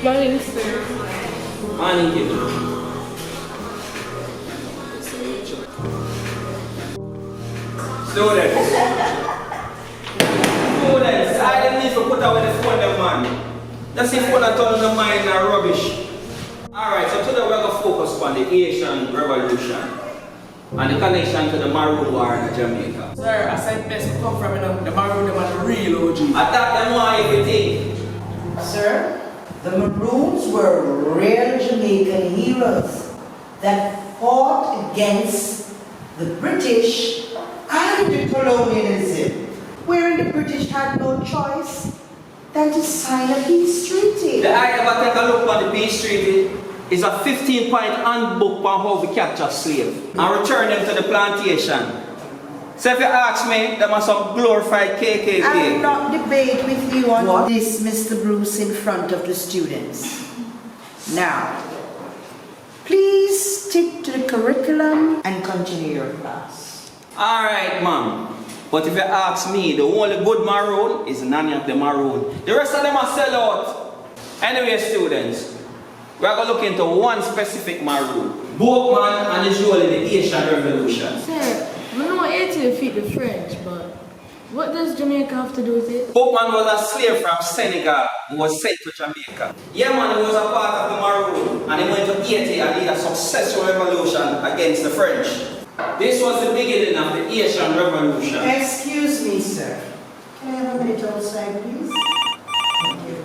Morning, sir. Morning, Kimmy. Students, I don't need to put away the phone, them man. That's if phone and turn the mind are rubbish. Alright, so today we're going to focus on the Haitian Revolution and the connection to the Maroon War in Jamaica. Sir, I said best to come from the Maroon, them are the real OG. Attack them on everything. Sir, the Maroons were real Jamaican heroes that fought against the British and the colonialism, wherein the British had no choice than to sign a peace treaty. The I ever take a look at the peace treaty is a 15-point handbook on how we capture slaves and return them to the plantation. So if you ask me, them are some glorified KKK. I will not debate with you on this, Mr. Bruce, in front of the students. Now, please stick to the curriculum and continue your class. Alright, ma'am. But if you ask me, the only good Maroon is none of the Maroon. The rest of them are sellout. Anyway, students, we're going to look into one specific Maroon. Boatman and his role in the Haitian Revolution. Sir, I know Haiti defeat the French, but what does Jamaica have to do with it? Boatman was a slave from Senegal who was sent to Jamaica. Yeah, man, he was a part of the Maroon and he went to Haiti and lead a successful revolution against the French. This was the beginning of the Haitian Revolution. Excuse me, sir. Can I have a minute outside, please? Thank you.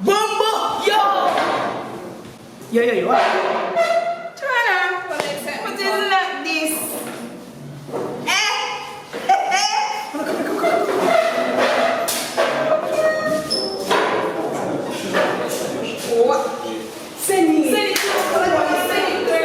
Bumbo! Yo! Yo, what? Joanna, what is not this? What? Send me. Send it to us. Send it, girl.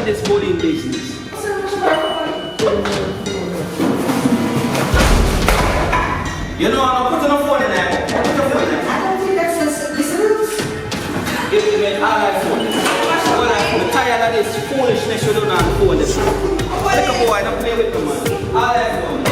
This bullying business. You know, I'm putting a phone in there. Put your phone in there. I don't think that's this. Give me an iPhone. I'm tired of this foolishness you don't have phone. Like a boy, don't play with the man. iPhone.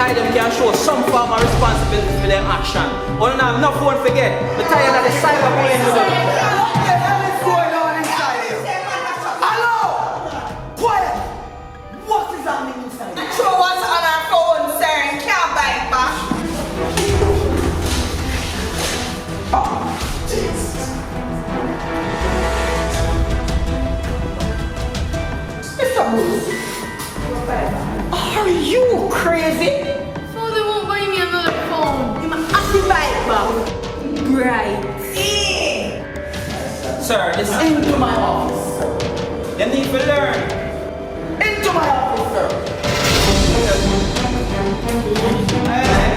Them can show some form of responsibility for their action. Or now, no phone forget. The tired of the cyberbullying. What's going on inside here? Hello! Quiet! What is happening inside here? Show us on our phone, sir, and can't bite back. Oh, Jesus. Mr. Bruce, are you crazy? So they won't buy me another phone. You must have to bite back. Right. Sir, this is Into my office. They need to learn. Into my office, sir. I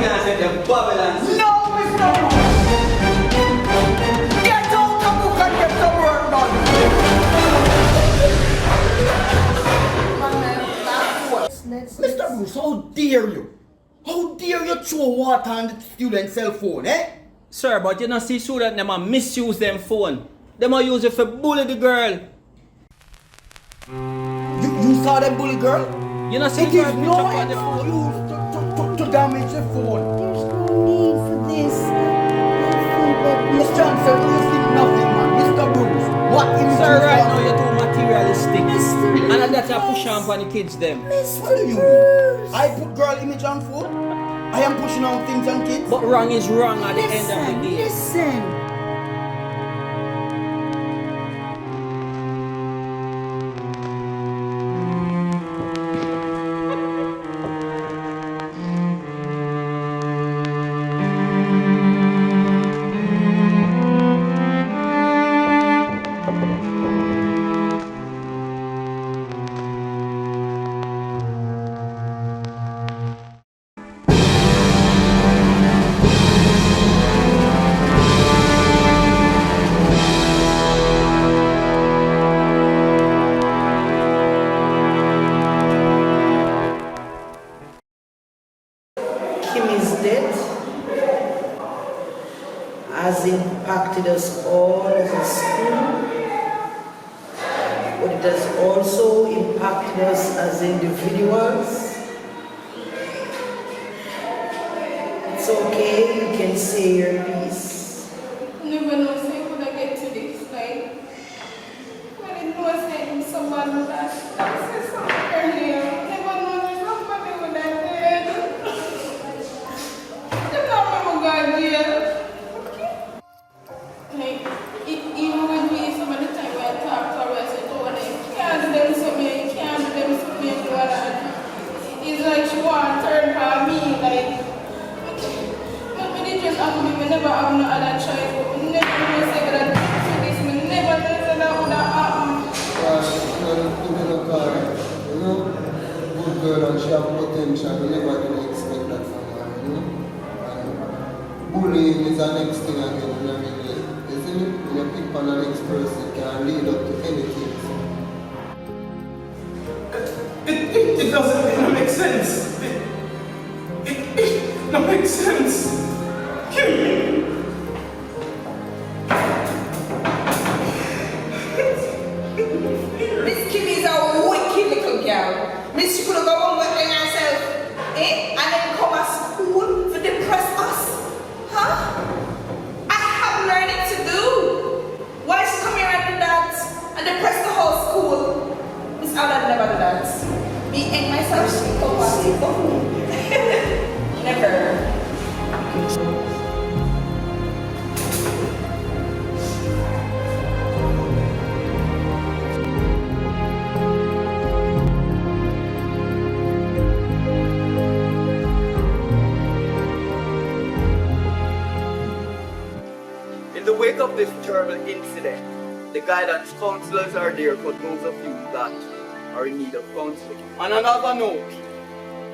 can't say the Babylon. No, Mr. Bruce. Get out the book and get some work done. Mr. Bruce, how dare you? How dare you throw water on the student's cell phone, eh? Sir, but you don't see students them a misuse them phone. Them a use it for bully the girl. You saw them bully girl? You know, see It is no excuse to damage the phone. There's no need for this. Miss Johnson, you see nothing, man. Mr. Bruce, what in Sir, right now you're too materialistic. And that's a push on for the kids them. What do you mean? I put girl image on phone? I am pushing on things on kids. But wrong is wrong at the end of the day. Listen. Kimmy's death has impacted us all as a school, but it has also impacted us as individuals. It's okay, you can say your piece. Never know say could I get to this, like when it was saying someone that said something earlier. Never know that somebody would have dead. You don't remember God, yeah. Like even when we some of the time we talk to her, I said, oh, and you can't do them something, you can't do them something, and do all that. It's like she want to turn for me, like just angry, we never have no other choice, but we never know say that to this, we never know say that would have happened. You know, good girl and she have potential, we never did expect that from her, you know. And bullying is the next thing again, you know, isn't it? When you pick on the next person, it can lead up to anything. It doesn't make sense. It don't make sense. Kimmy. Miss Kimmy is a wicked little girl. Miss, she could have gone home with herself, and then come to school to depress us. Huh? I have learning to do. Why she come here and do that and depress the whole school? Miss Alan never do that. Me and myself, she come and take home. Never. In the wake of this terrible incident, the guidance counselors are there for those of you that are in need of counseling. On another note,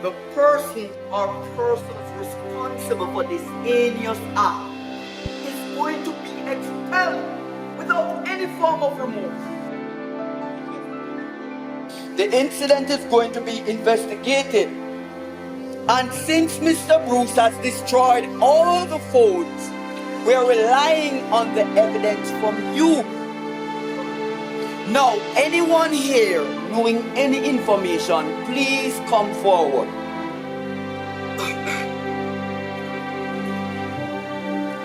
the person or persons responsible for this heinous act is going to be expelled without any form of remorse. The incident is going to be investigated, and since Mr. Bruce has destroyed all the phones, we are relying on the evidence from you. Now, anyone here knowing any information, please come forward.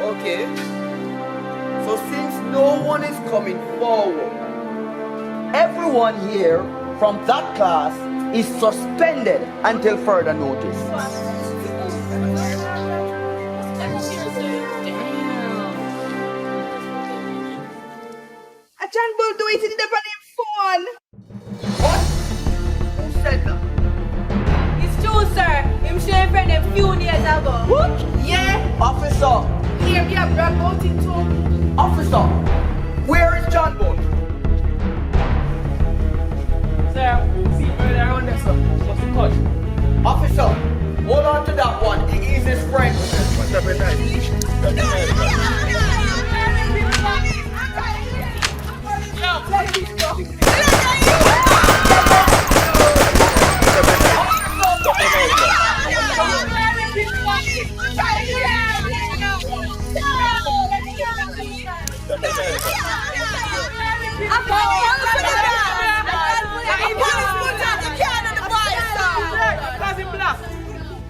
Okay. So since no one is coming forward, everyone here from that class is suspended until further notice. Johnbull do it in the phone. What? Who said that? It's true, sir. Him share friend a few days ago. What? Yeah. Officer. Here we have brought out it too. Officer, where is Johnbull? Sir, see earlier around there, sir. What's the cut? Officer, hold on to that one. He is his friend.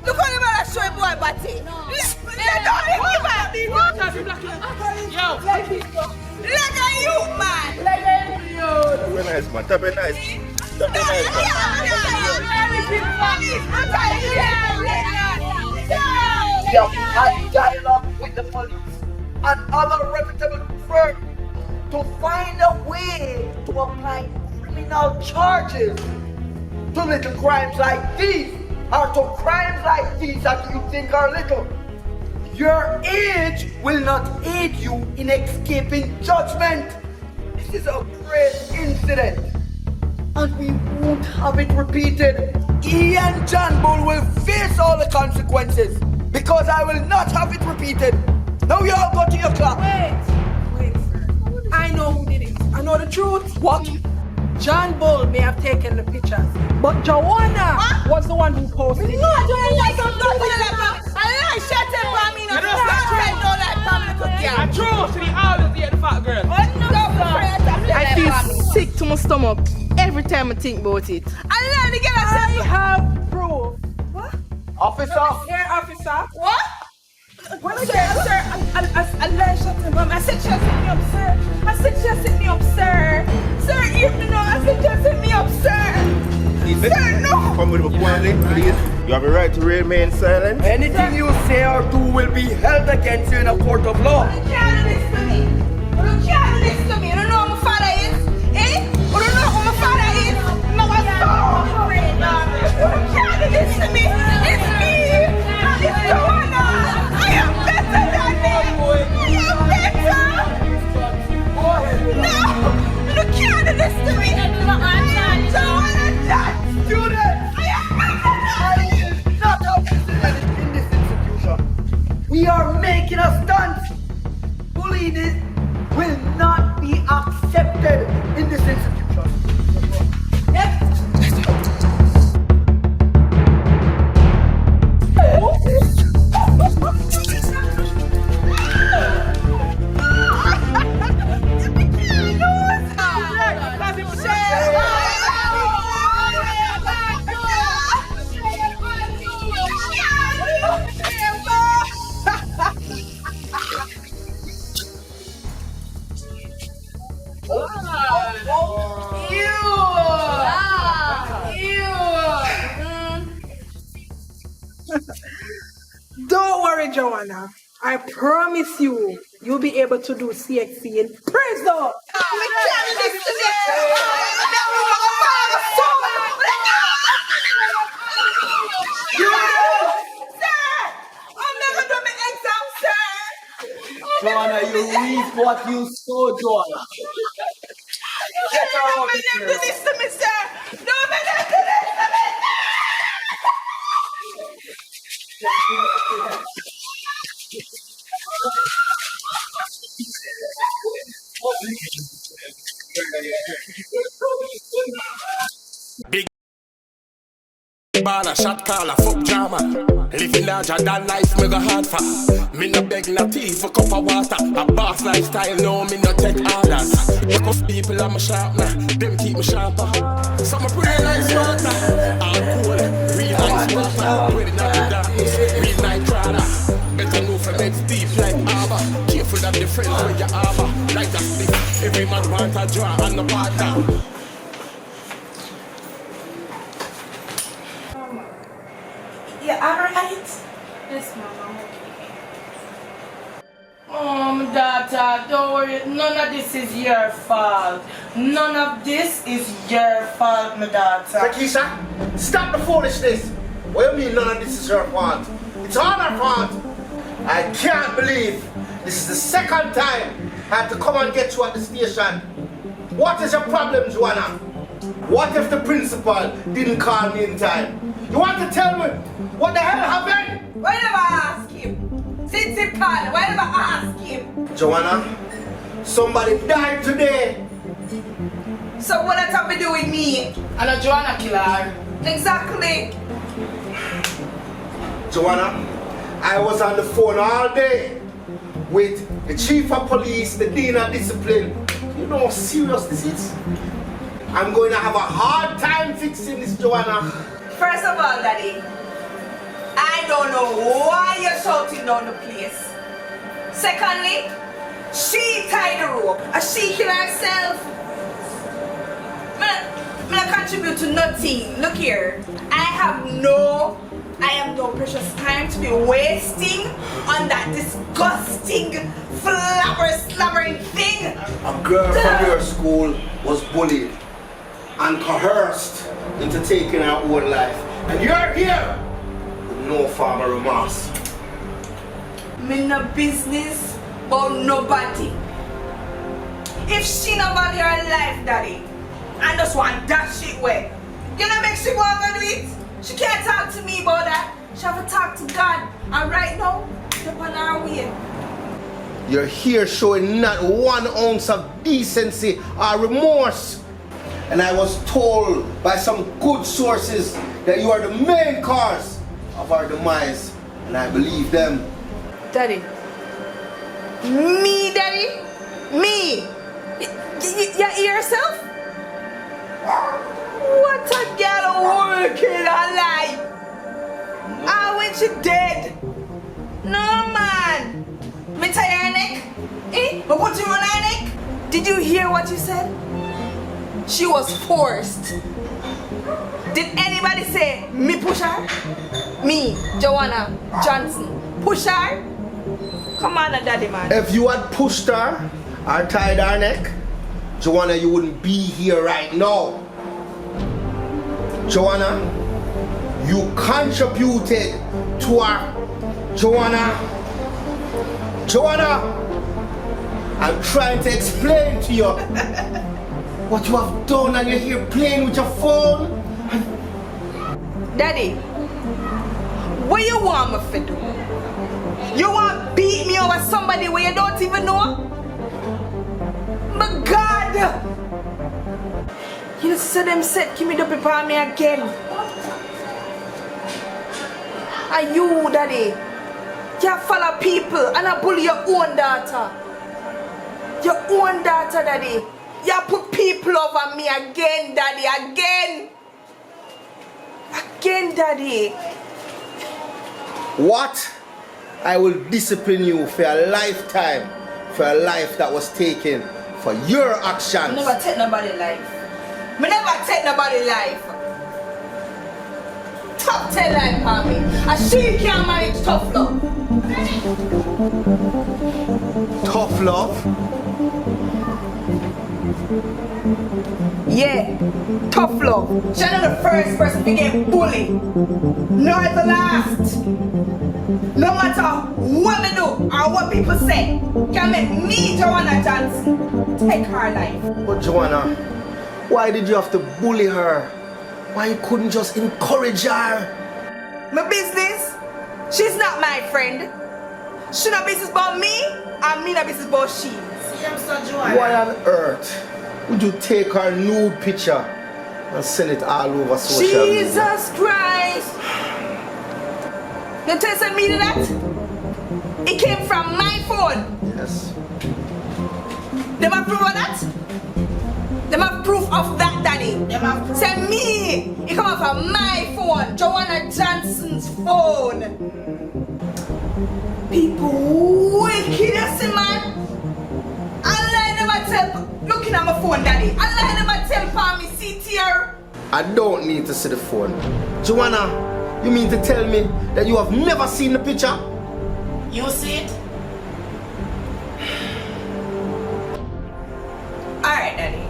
Look how the man show boy body. Like a youth man. Like a youth. Very nice, man. That be nice. That be nice, man. We have had dialogue with the police and other reputable firms to find a way to apply criminal charges to little crimes like these, or to crimes like these that you think are little. Your age will not aid you in escaping judgment. This is a great incident, and we won't have it repeated. He and Johnbull will face all the consequences, because I will not have it repeated. Now you all go to your club. Wait, sir. I know who did it. I know the truth. What? Johnbull may have taken the pictures, but Joanna was the one who posted it. No, Joanna, I shut up for me. No, I true, see the others here, the fat girl. I feel sick to my stomach every time I think about it. I have proof. What? Officer! Here, officer. What? What sir, I shut him up. I said, just hit me up, sir. I said, just hit me up, sir. Sir, hear me now. I said, just hit me up, sir. Sir, no. Come with me quietly, please. You have a right to remain silent. Anything you say or do will be held against you in a court of law. You can't listen to me. You can't listen to me. You don't know who my father is? Eh? You don't know who my father is? No, I'm so afraid now. You can't listen to me. It's me. It's Joanna. I am better than me. I am better. No. You can't listen to me. Joanna, just do that. I am better than Not a in this institution. We are making a stunt. Bullying will not be accepted in this institution. Don't worry, Joanna. I promise you, you'll be able to do CXC in prison. Joanna, you reap what you sow, Joanna. Get her out of here. Do this to me, sir. Don't make them do this to me, Big baller, shot caller, fuck drama. Living larger than life, me go hard for. Me no beg no tea for cup of water. A boss lifestyle, no, me no take orders. Because people are my sharpener, them keep me sharper. Some are pretty nice water, all cool, real nice water. Ready not to dance, real night crawler. Better know for next deep like arbor. Careful of the friends when you arbor. Like that stick, every man want a draw and no partner. Yeah, alright. Yes, mama. Oh, daughter, don't worry. None of this is your fault. None of this is your fault, my daughter. Takisha, stop the foolishness. What do you mean none of this is your fault? It's all our fault. I can't believe this is the second time I have to come and get you at the station. What is your problem, Joanna? What if the principal didn't call me in time? You want to tell me what the hell happened? Why never ask him? Since he called, why never ask him? Joanna, somebody died today. So what does that have to do with me? And a Joanna killer. Exactly. Joanna, I was on the phone all day with the chief of police, the dean of discipline. You know how serious this is? I'm going to have a hard time fixing this, Joanna. First of all, Daddy, I don't know why you're shouting down the place. Secondly, she tied the rope and she killed herself. I'm not contribute to nothing. Look here, I have no I am no precious time to be wasting on that disgusting, slabbering thing. A girl from your school was bullied and coerced into taking her own life. And you're here with no form of remorse. Me no business about nobody. If she no value her life, daddy, and just want that shit way, you know make she go and do it? She can't talk to me about that. She have to talk to God. And right now, step on her way. You're here showing not 1 ounce of decency or remorse. And I was told by some good sources that you are the main cause of our demise. And I believe them. Daddy. Me, daddy? Me? You hear yourself? What a girl working her life. Ah, when she dead. No, man. Me tie her neck? Eh? But put you on her neck? Did you hear what you said? She was forced. Did anybody say me push her? Me, Joanna Johnson, push her? Come on, daddy, man. If you had pushed her or tied her neck, Joanna, you wouldn't be here right now. Joanna, you contributed to her. Joanna, I'm trying to explain to you what you have done, and you're here playing with your phone. Daddy, what you want me to do? You want to beat me over somebody where you don't even know? My God! You said them set Kimmy the paper on me again. And you, Daddy, you follow people and I bully your own daughter. Your own daughter, Daddy. You put people over me again, Daddy, again. Again, Daddy. What? I will discipline you for a lifetime, for a life that was taken for your actions. I never take nobody's life. I never take nobody's life. Top 10 life on me. And she can't manage tough love. Tough love? Yeah, tough love. She's not the first person to get bullied. Nor the last. No matter what we do or what people say, can make me, Joanna Johnson, take her life. But Joanna, why did you have to bully her? Why you couldn't just encourage her? My business? She's not my friend. She not business about me, and me not business about she. Why on earth would you take her nude picture and send it all over social media? Jesus Christ! You tell me that? It came from my phone. Yes. Them have proof of that? Them have proof of that, Daddy. Say me! It come from my phone, Joanna Johnson's phone. People wicked, you see, man. I never tell, looking at my phone, Daddy. I never tell for me, see here. I don't need to see the phone. Joanna, you mean to tell me that you have never seen the picture? You see it? Alright, Daddy.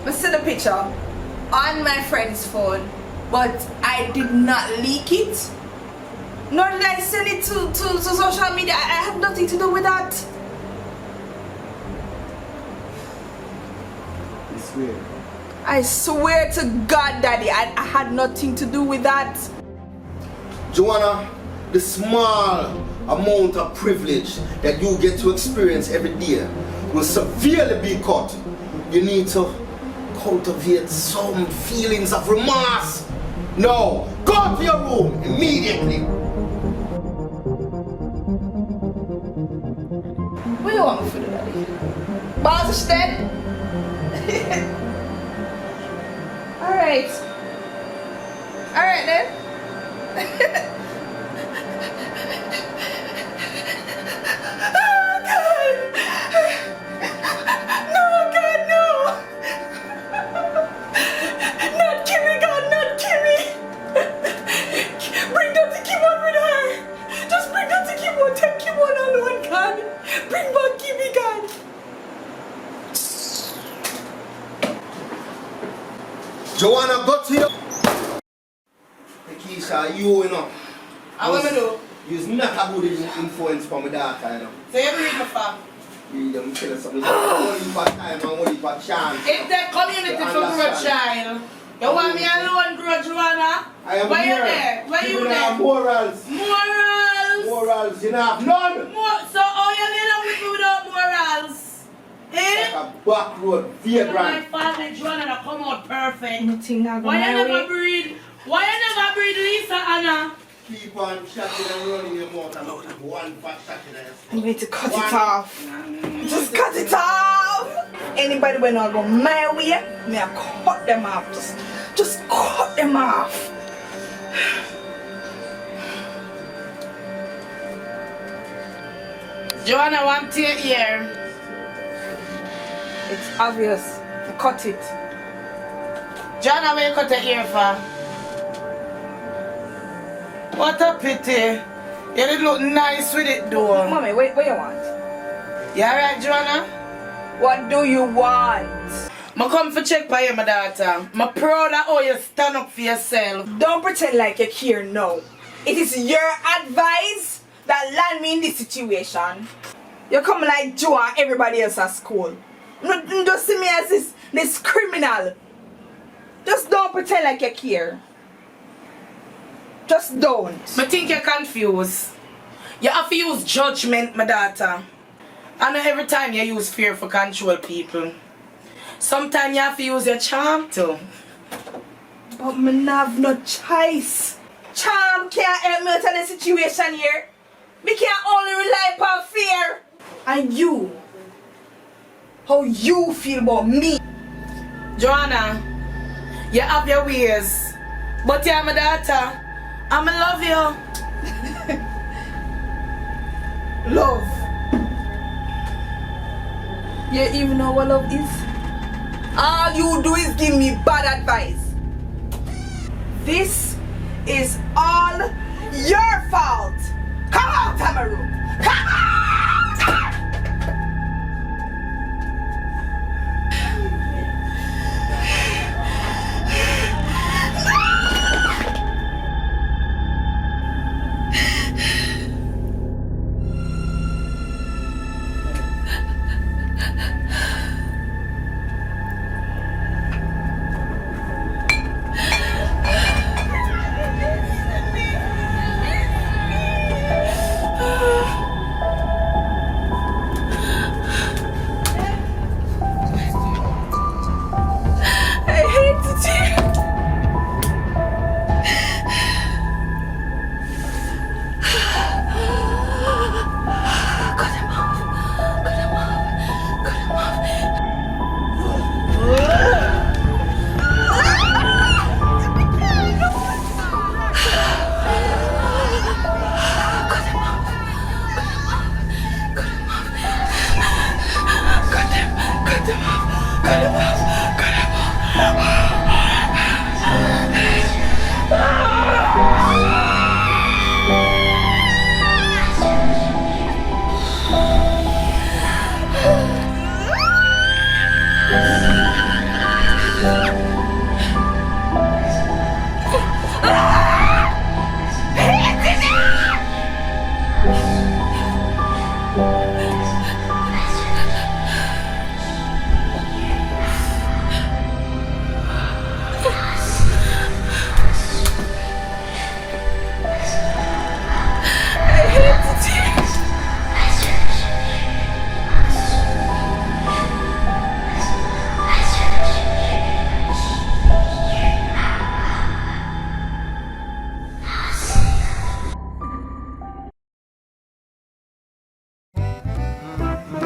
I see the picture on my friend's phone, but I did not leak it. Nor did I send it to social media. I had nothing to do with that. I swear to God, Daddy, I had nothing to do with that. Joanna, the small amount of privilege that you get to experience every day will severely be cut. You need to cultivate some feelings of remorse. No, go to your room immediately. What do you want me to do, Daddy? Boss is dead? Alright. Alright then. Oh God! No, God, no! Not Kimmy, God, not Kimmy! Joanna, go to you. Keisha, you know. How will I do? You're not a good influence for my daughter, you know. So you read my fam? Read them, tell us something. Only for time and only for chance. If the community for grow child, you want me alone grow, Joanna? I am Why here. you there? Why you there? Morals. Morals? Morals, you know, have none. So how you live with me without morals? Eh? Like a back road, My vagrant. father, Joanna, that come out perfect. Anything I Why you never breed? Why you never breed Lisa, Anna? Keep on shouting and running your mouth and one fat shot in the I'm going to cut it off. Just cut it off. Anybody when I go my way, me I cut them off. Just cut them off. Joanna, want to hear? It's obvious. Cut it. Joanna, where you cut your ear for? What a pity. You did look nice with it though. Mommy, what you want? You alright, Joanna? What do you want? I come for check by you, my daughter. I'm proud of how you stand up for yourself. Don't pretend like you care now. It is your advice that land me in this situation. You come like Joe and everybody else at school. Just see me as this criminal. Just don't pretend like you care. Just don't. I think you're confused. You have to use judgment, my daughter. I know every time you use fear for control people. Sometimes you have to use your charm too. But me have no choice. Charm can't help me out of the situation here. Me can only rely upon fear. And you. How you feel about me. Joanna, you have your ways. But you're my daughter. I'ma love you. Love. You even know what love is? All you do is give me bad advice. This is all your fault. Come out of my room. Come out!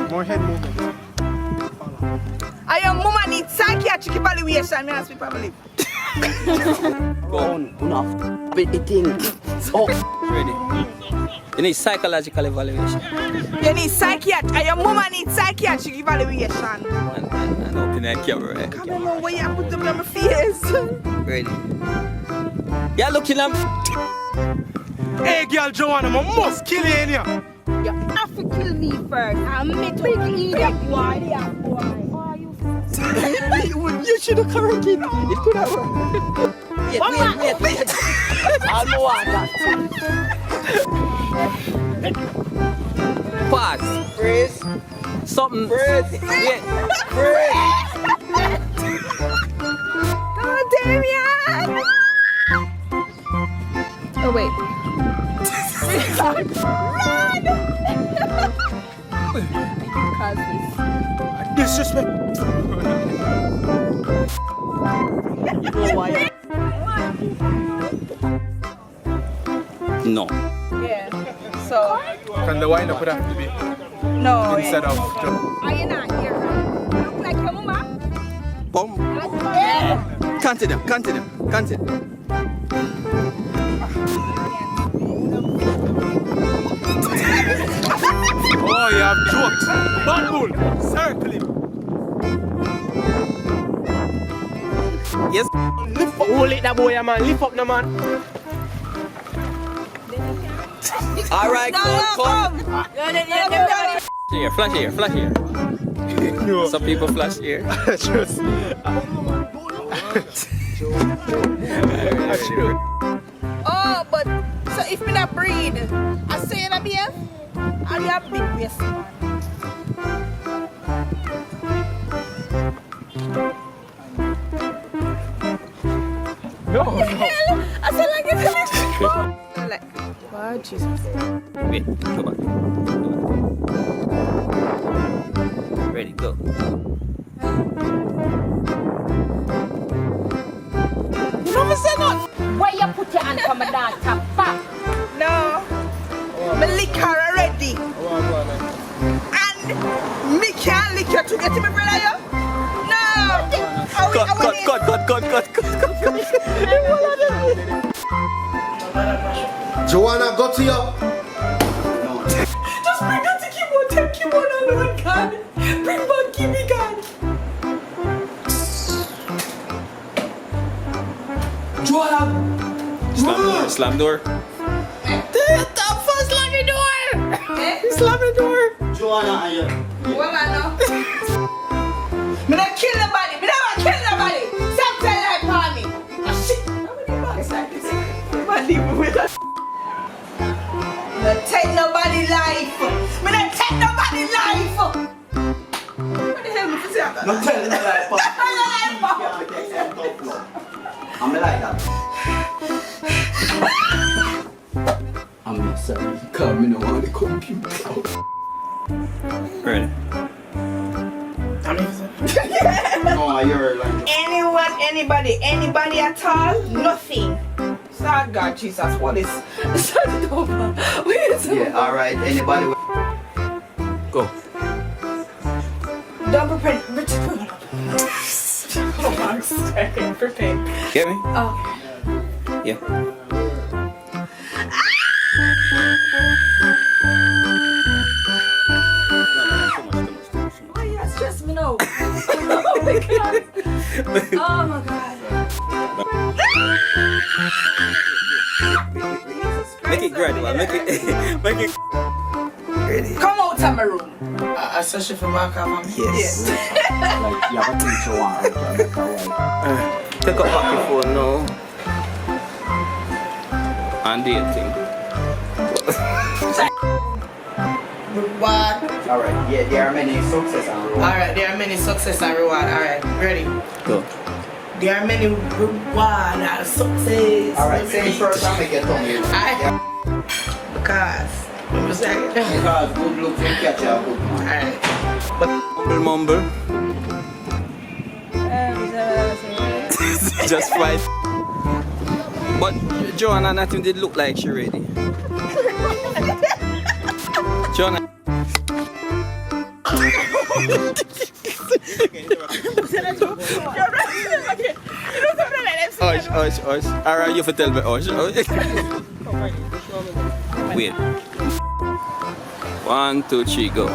More head movement. I am mama need psychiatric evaluation. Me ask people believe. Go on, enough. But the thing. Oh, Ready. You need psychological evaluation. You need psychiatric. And your mama need psychiatric evaluation. And open that camera, right? I don't know why you put them on my face. Ready. You're looking at Hey, girl Joanna, I must kill you in here. You have to kill me first. I'm meant to kill that boy. You she do correct it. It could have worked. Wait. I'll know what that. Pause. Freeze. Something. Freeze. Wait. Freeze. Oh, Damien! Oh, wait. Run! Cause this. Disrespect. No. Yeah. So. Can the wind up would have to be No. instead of Are you not here? You look like your mama. Boom. Yeah. Continue. Oh, you have jokes. Johnbull, circle him. Yes. Lift up, hold it, that boy, man. Lift up, no man. All right, come. Flash here. No. Some people flash here. Just. Oh, but so if me not breed, I say that BF, I'll be a big waste man. No. I said like it's like, wow, Jesus. Wait, go back. Ready, go. You never said that. Where you put your hand from a dance top back? No. Me lick her already. And me can't lick her to get to me, brother, yo? No. Cut. Joanna, go to you. Just bring that to Kimmo. Take Kimmo alone, God. Bring back Kimmy, God. Joanna. Slam door. Slam the door. Joanna, are you? Woman, no. Me not kill nobody. Me never kill nobody. Stop telling that for me. Oh, shit. How many bugs like this? Man, leave me with that. Me not take nobody life. Me not take nobody life. What the hell me say after that? Not telling me like Not telling life. I'm like that. I'm not sorry. Come, me no want the computer out. Ready. No, you're like. Anyone, anybody at all, nothing. Start God, Jesus, what is? Start it over. Yeah, alright. Anybody? Go. Don't prepare. Prepare. Get me? Oh. Yeah. Why you stress me now? Oh my God. Oh my God. Make it gradual. Make it. Ready. Come out of my room. Especially for my car, Yes. Like, you have a teacher one. Take up back your phone now. And dating. Reward. Alright, yeah, there are many success and reward. Alright, there are many success and reward. Alright, ready? Go. There are many reward and success. Alright, say it first and make it tongue you. Alright. Because good looks will catch you a good man. Alright. Mumble. Just fight. But Joanna, nothing did look like she ready. Joanna. Hush. Alright, you have to tell me hush. Wait. 1, 2, 3, go.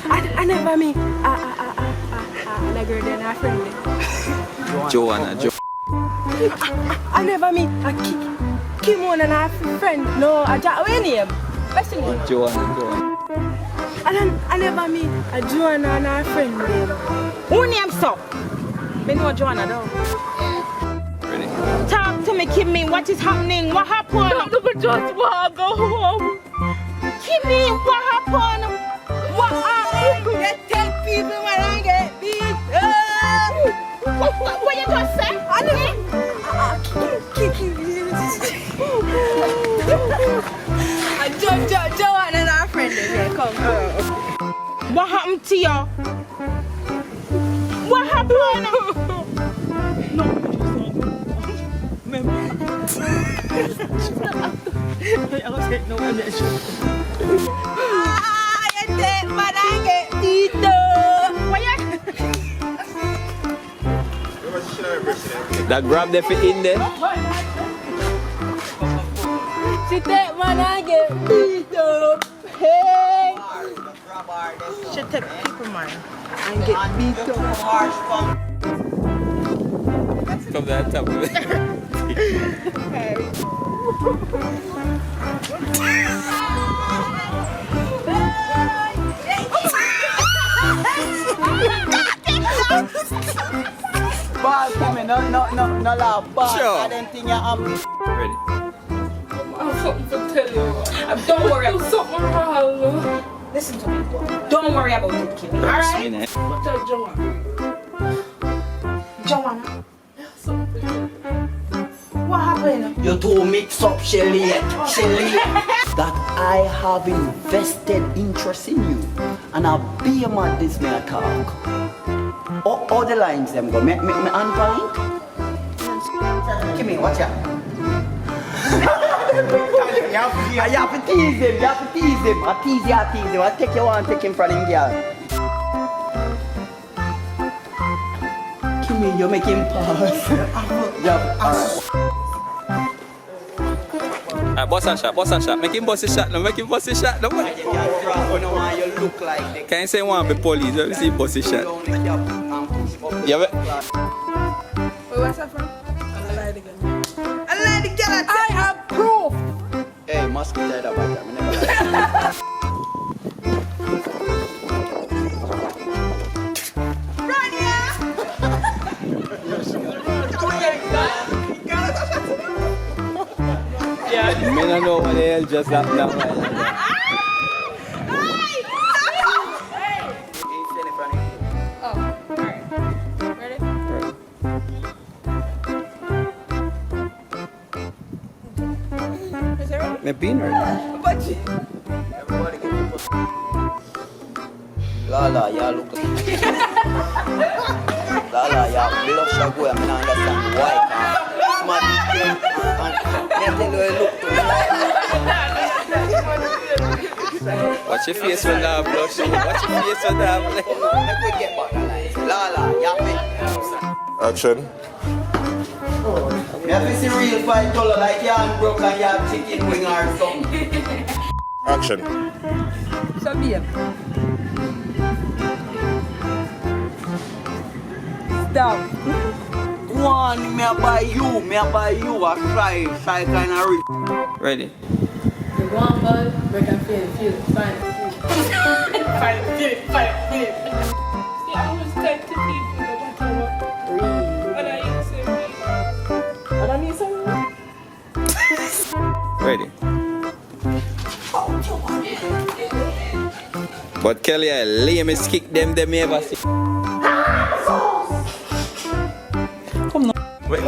I I never meet a girl than a friend. Joanna. I never meet a Kimon and a friend. No, a Jack. What name? What's the name? Joanna. And I never meet a Joanna and a friend. Who name so? Me know Joanna though. Ready? Talk to me, Kimmy. What is happening? What happened? Don't just want to go home. Kimmy, what happened? What happened? They tell people when I get beat. What you just say? Joanna and our friend is here. Come. What happened to you? What happened? No. You take but I get beat up. That grab the fit in there. She take man and get beat up. Hey. She take people man and get beat up. Come that top of it. Boss, Kimmy, no laugh. Boss, Sure. I don't think you're happy. Ready? I have something to tell you. Don't worry. Do something wrong. Listen to me. Don't worry about it, Kimmy. Alright? Tell Joanna. Joanna. What happened? You two mix up, Shelly. That I have invested interest in you. And I'll be a man this may I talk. All the lines them go. Me unbind. Kimmy, watch out. You have to tease him. I tease him. I take you one, take him from him, girl. Kimmy, you make him pause. Yeah, alright. Boss and shot. Make him boss a shot. No, make him boss a shot. No, You look like can't say one be police. Let me see boss a shot. Yeah, but What's that from? I lied again. I have proof. hey, must be dead about that. Run here. me don't know what the hell just happened now. Me been ready. Everybody get the Lala, y'all look like Lala, y'all blush your boy. I don't understand why. Smart thing. And you look to Watch your face when that blush. Watch your face when that blush. Let me get back the lines. Lala, y'all Action. You have to see real fight color like you hand broke and you have chicken wing or something. Action. So babe. Stop. One, me I buy you, a try kind of rich. Ready? The one ball, we can feel it, fine. Feel it. See, I always tell to people no matter what. And I used to say, and I need something. Ready? But Kelly, I lamest kick them ever see. Come now. Wait.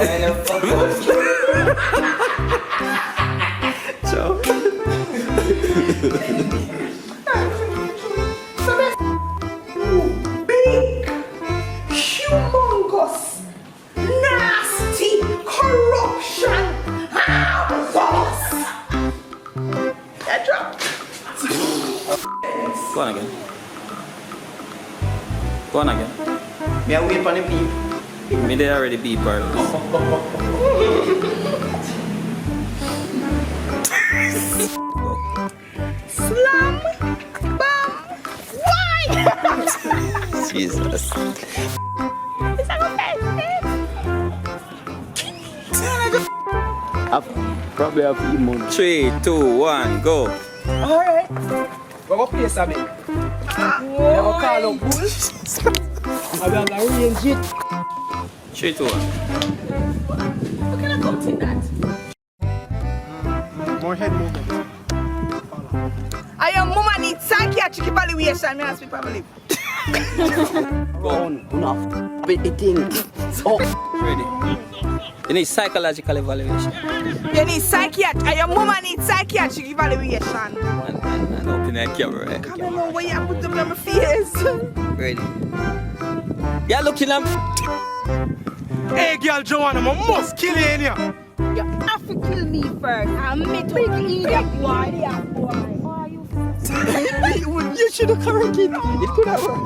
Ciao. Big, humongous, nasty, corruption, boss. That drop. Go on again. Me I wait for the beep. Me they already beep her. Slam. Bam. Why? Jesus. Probably have to eat more. 3, 2, 1, go. Alright. We're gonna play something. We're gonna call up bulls. And we're gonna arrange it. 3, 2, 1. What kind of counting that? More head movement. I am mama need psychiatric evaluation. May I speak probably? Go. Enough. But it thing. Oh. Ready. You need psychological evaluation. You need psychiatric. And your mama needs psychiatric evaluation. And open that camera, right? Come on, where you put them on my face? Ready. Yeah, looking at Hey, girl Joanna, I must kill you in here. You have to kill me first. I'm meant to kill that boy. You should have corrected. It could have worked.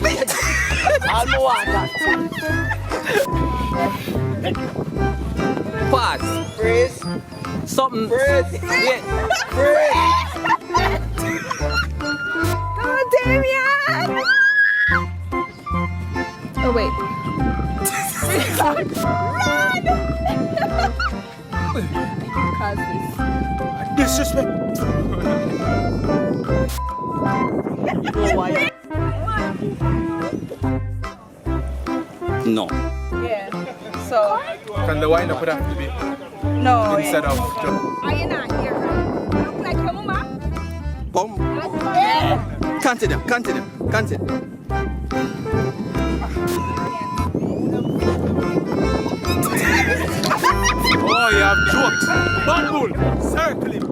Wait. I'll know what that. Pause. Freeze. Something. Freeze. Wait. Freeze. Come on, Damian. Oh, wait. Run! Cause this. Disrespect. You know why? No. Yeah. So. Can the wind up would have to be No. instead of Are you not here? Look like your mama. Boom. Yeah. Continue. Oh, you have jokes. Johnbull, circle him.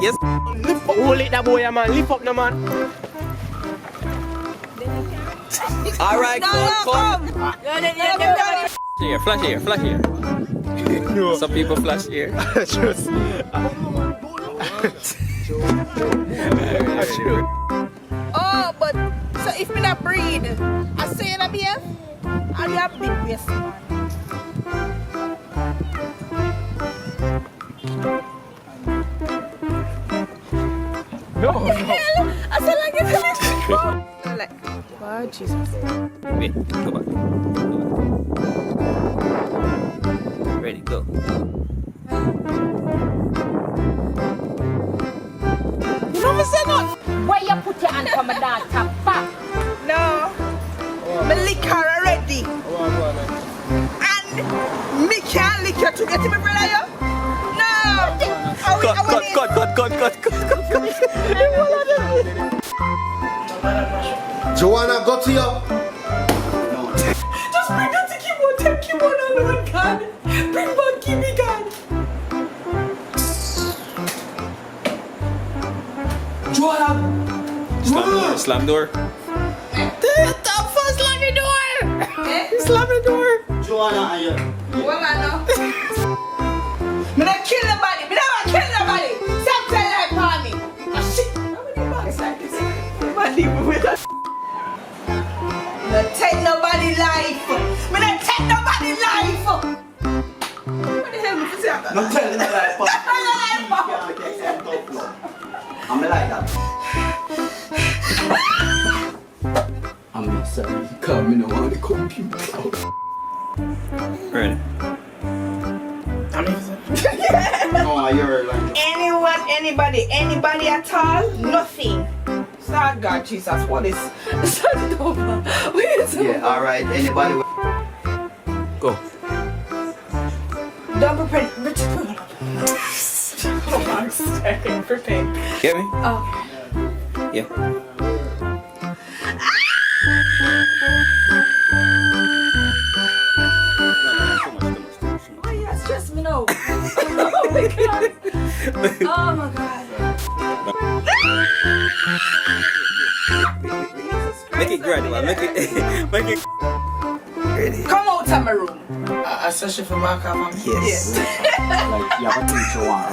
Yes. Lift up, hold it that boy, man. Lift up, no man. All right, come. Flash here. No. Some people flash here. Just. Oh, but so if me not breed, I say in a BF, I'll have big waist. No. I said like it's I'm like, wow, Jesus. Wait, go back. Ready, go. You never said that. Where you put your hand from a dog top back? No. Me lick her already. And me can't lick her to get to me, brother, yo? No. Cut. Joanna, go to you. Just bring that to Kimmy. Take Kimmy on Lord God. Bring back Kimmy, God. Joanna. Slam door. Stop for slamming door. Slamming door. Joanna, are you? Woman, no. Me not kill nobody. Me never kill nobody. Stop telling that for me. Oh shit. How many box like this? Man, leave me with that. Not take nobody life. Me not take nobody life. What the hell is this? Not telling me life. I'm like that. I'm sorry. Come in on the computer. Ready. No, you're like. Anyone, anybody at all? Nothing. So God, Jesus, what is? Yeah, alright. Anybody? Go. Don't prepare. Prepare. Get me? Oh. Yeah. Oh yeah, stress me now. Oh my God. Oh my God. Make it gradual. Make it. Ready. Come out of my room. Especially for my car. Yes. Like, you have a teacher one.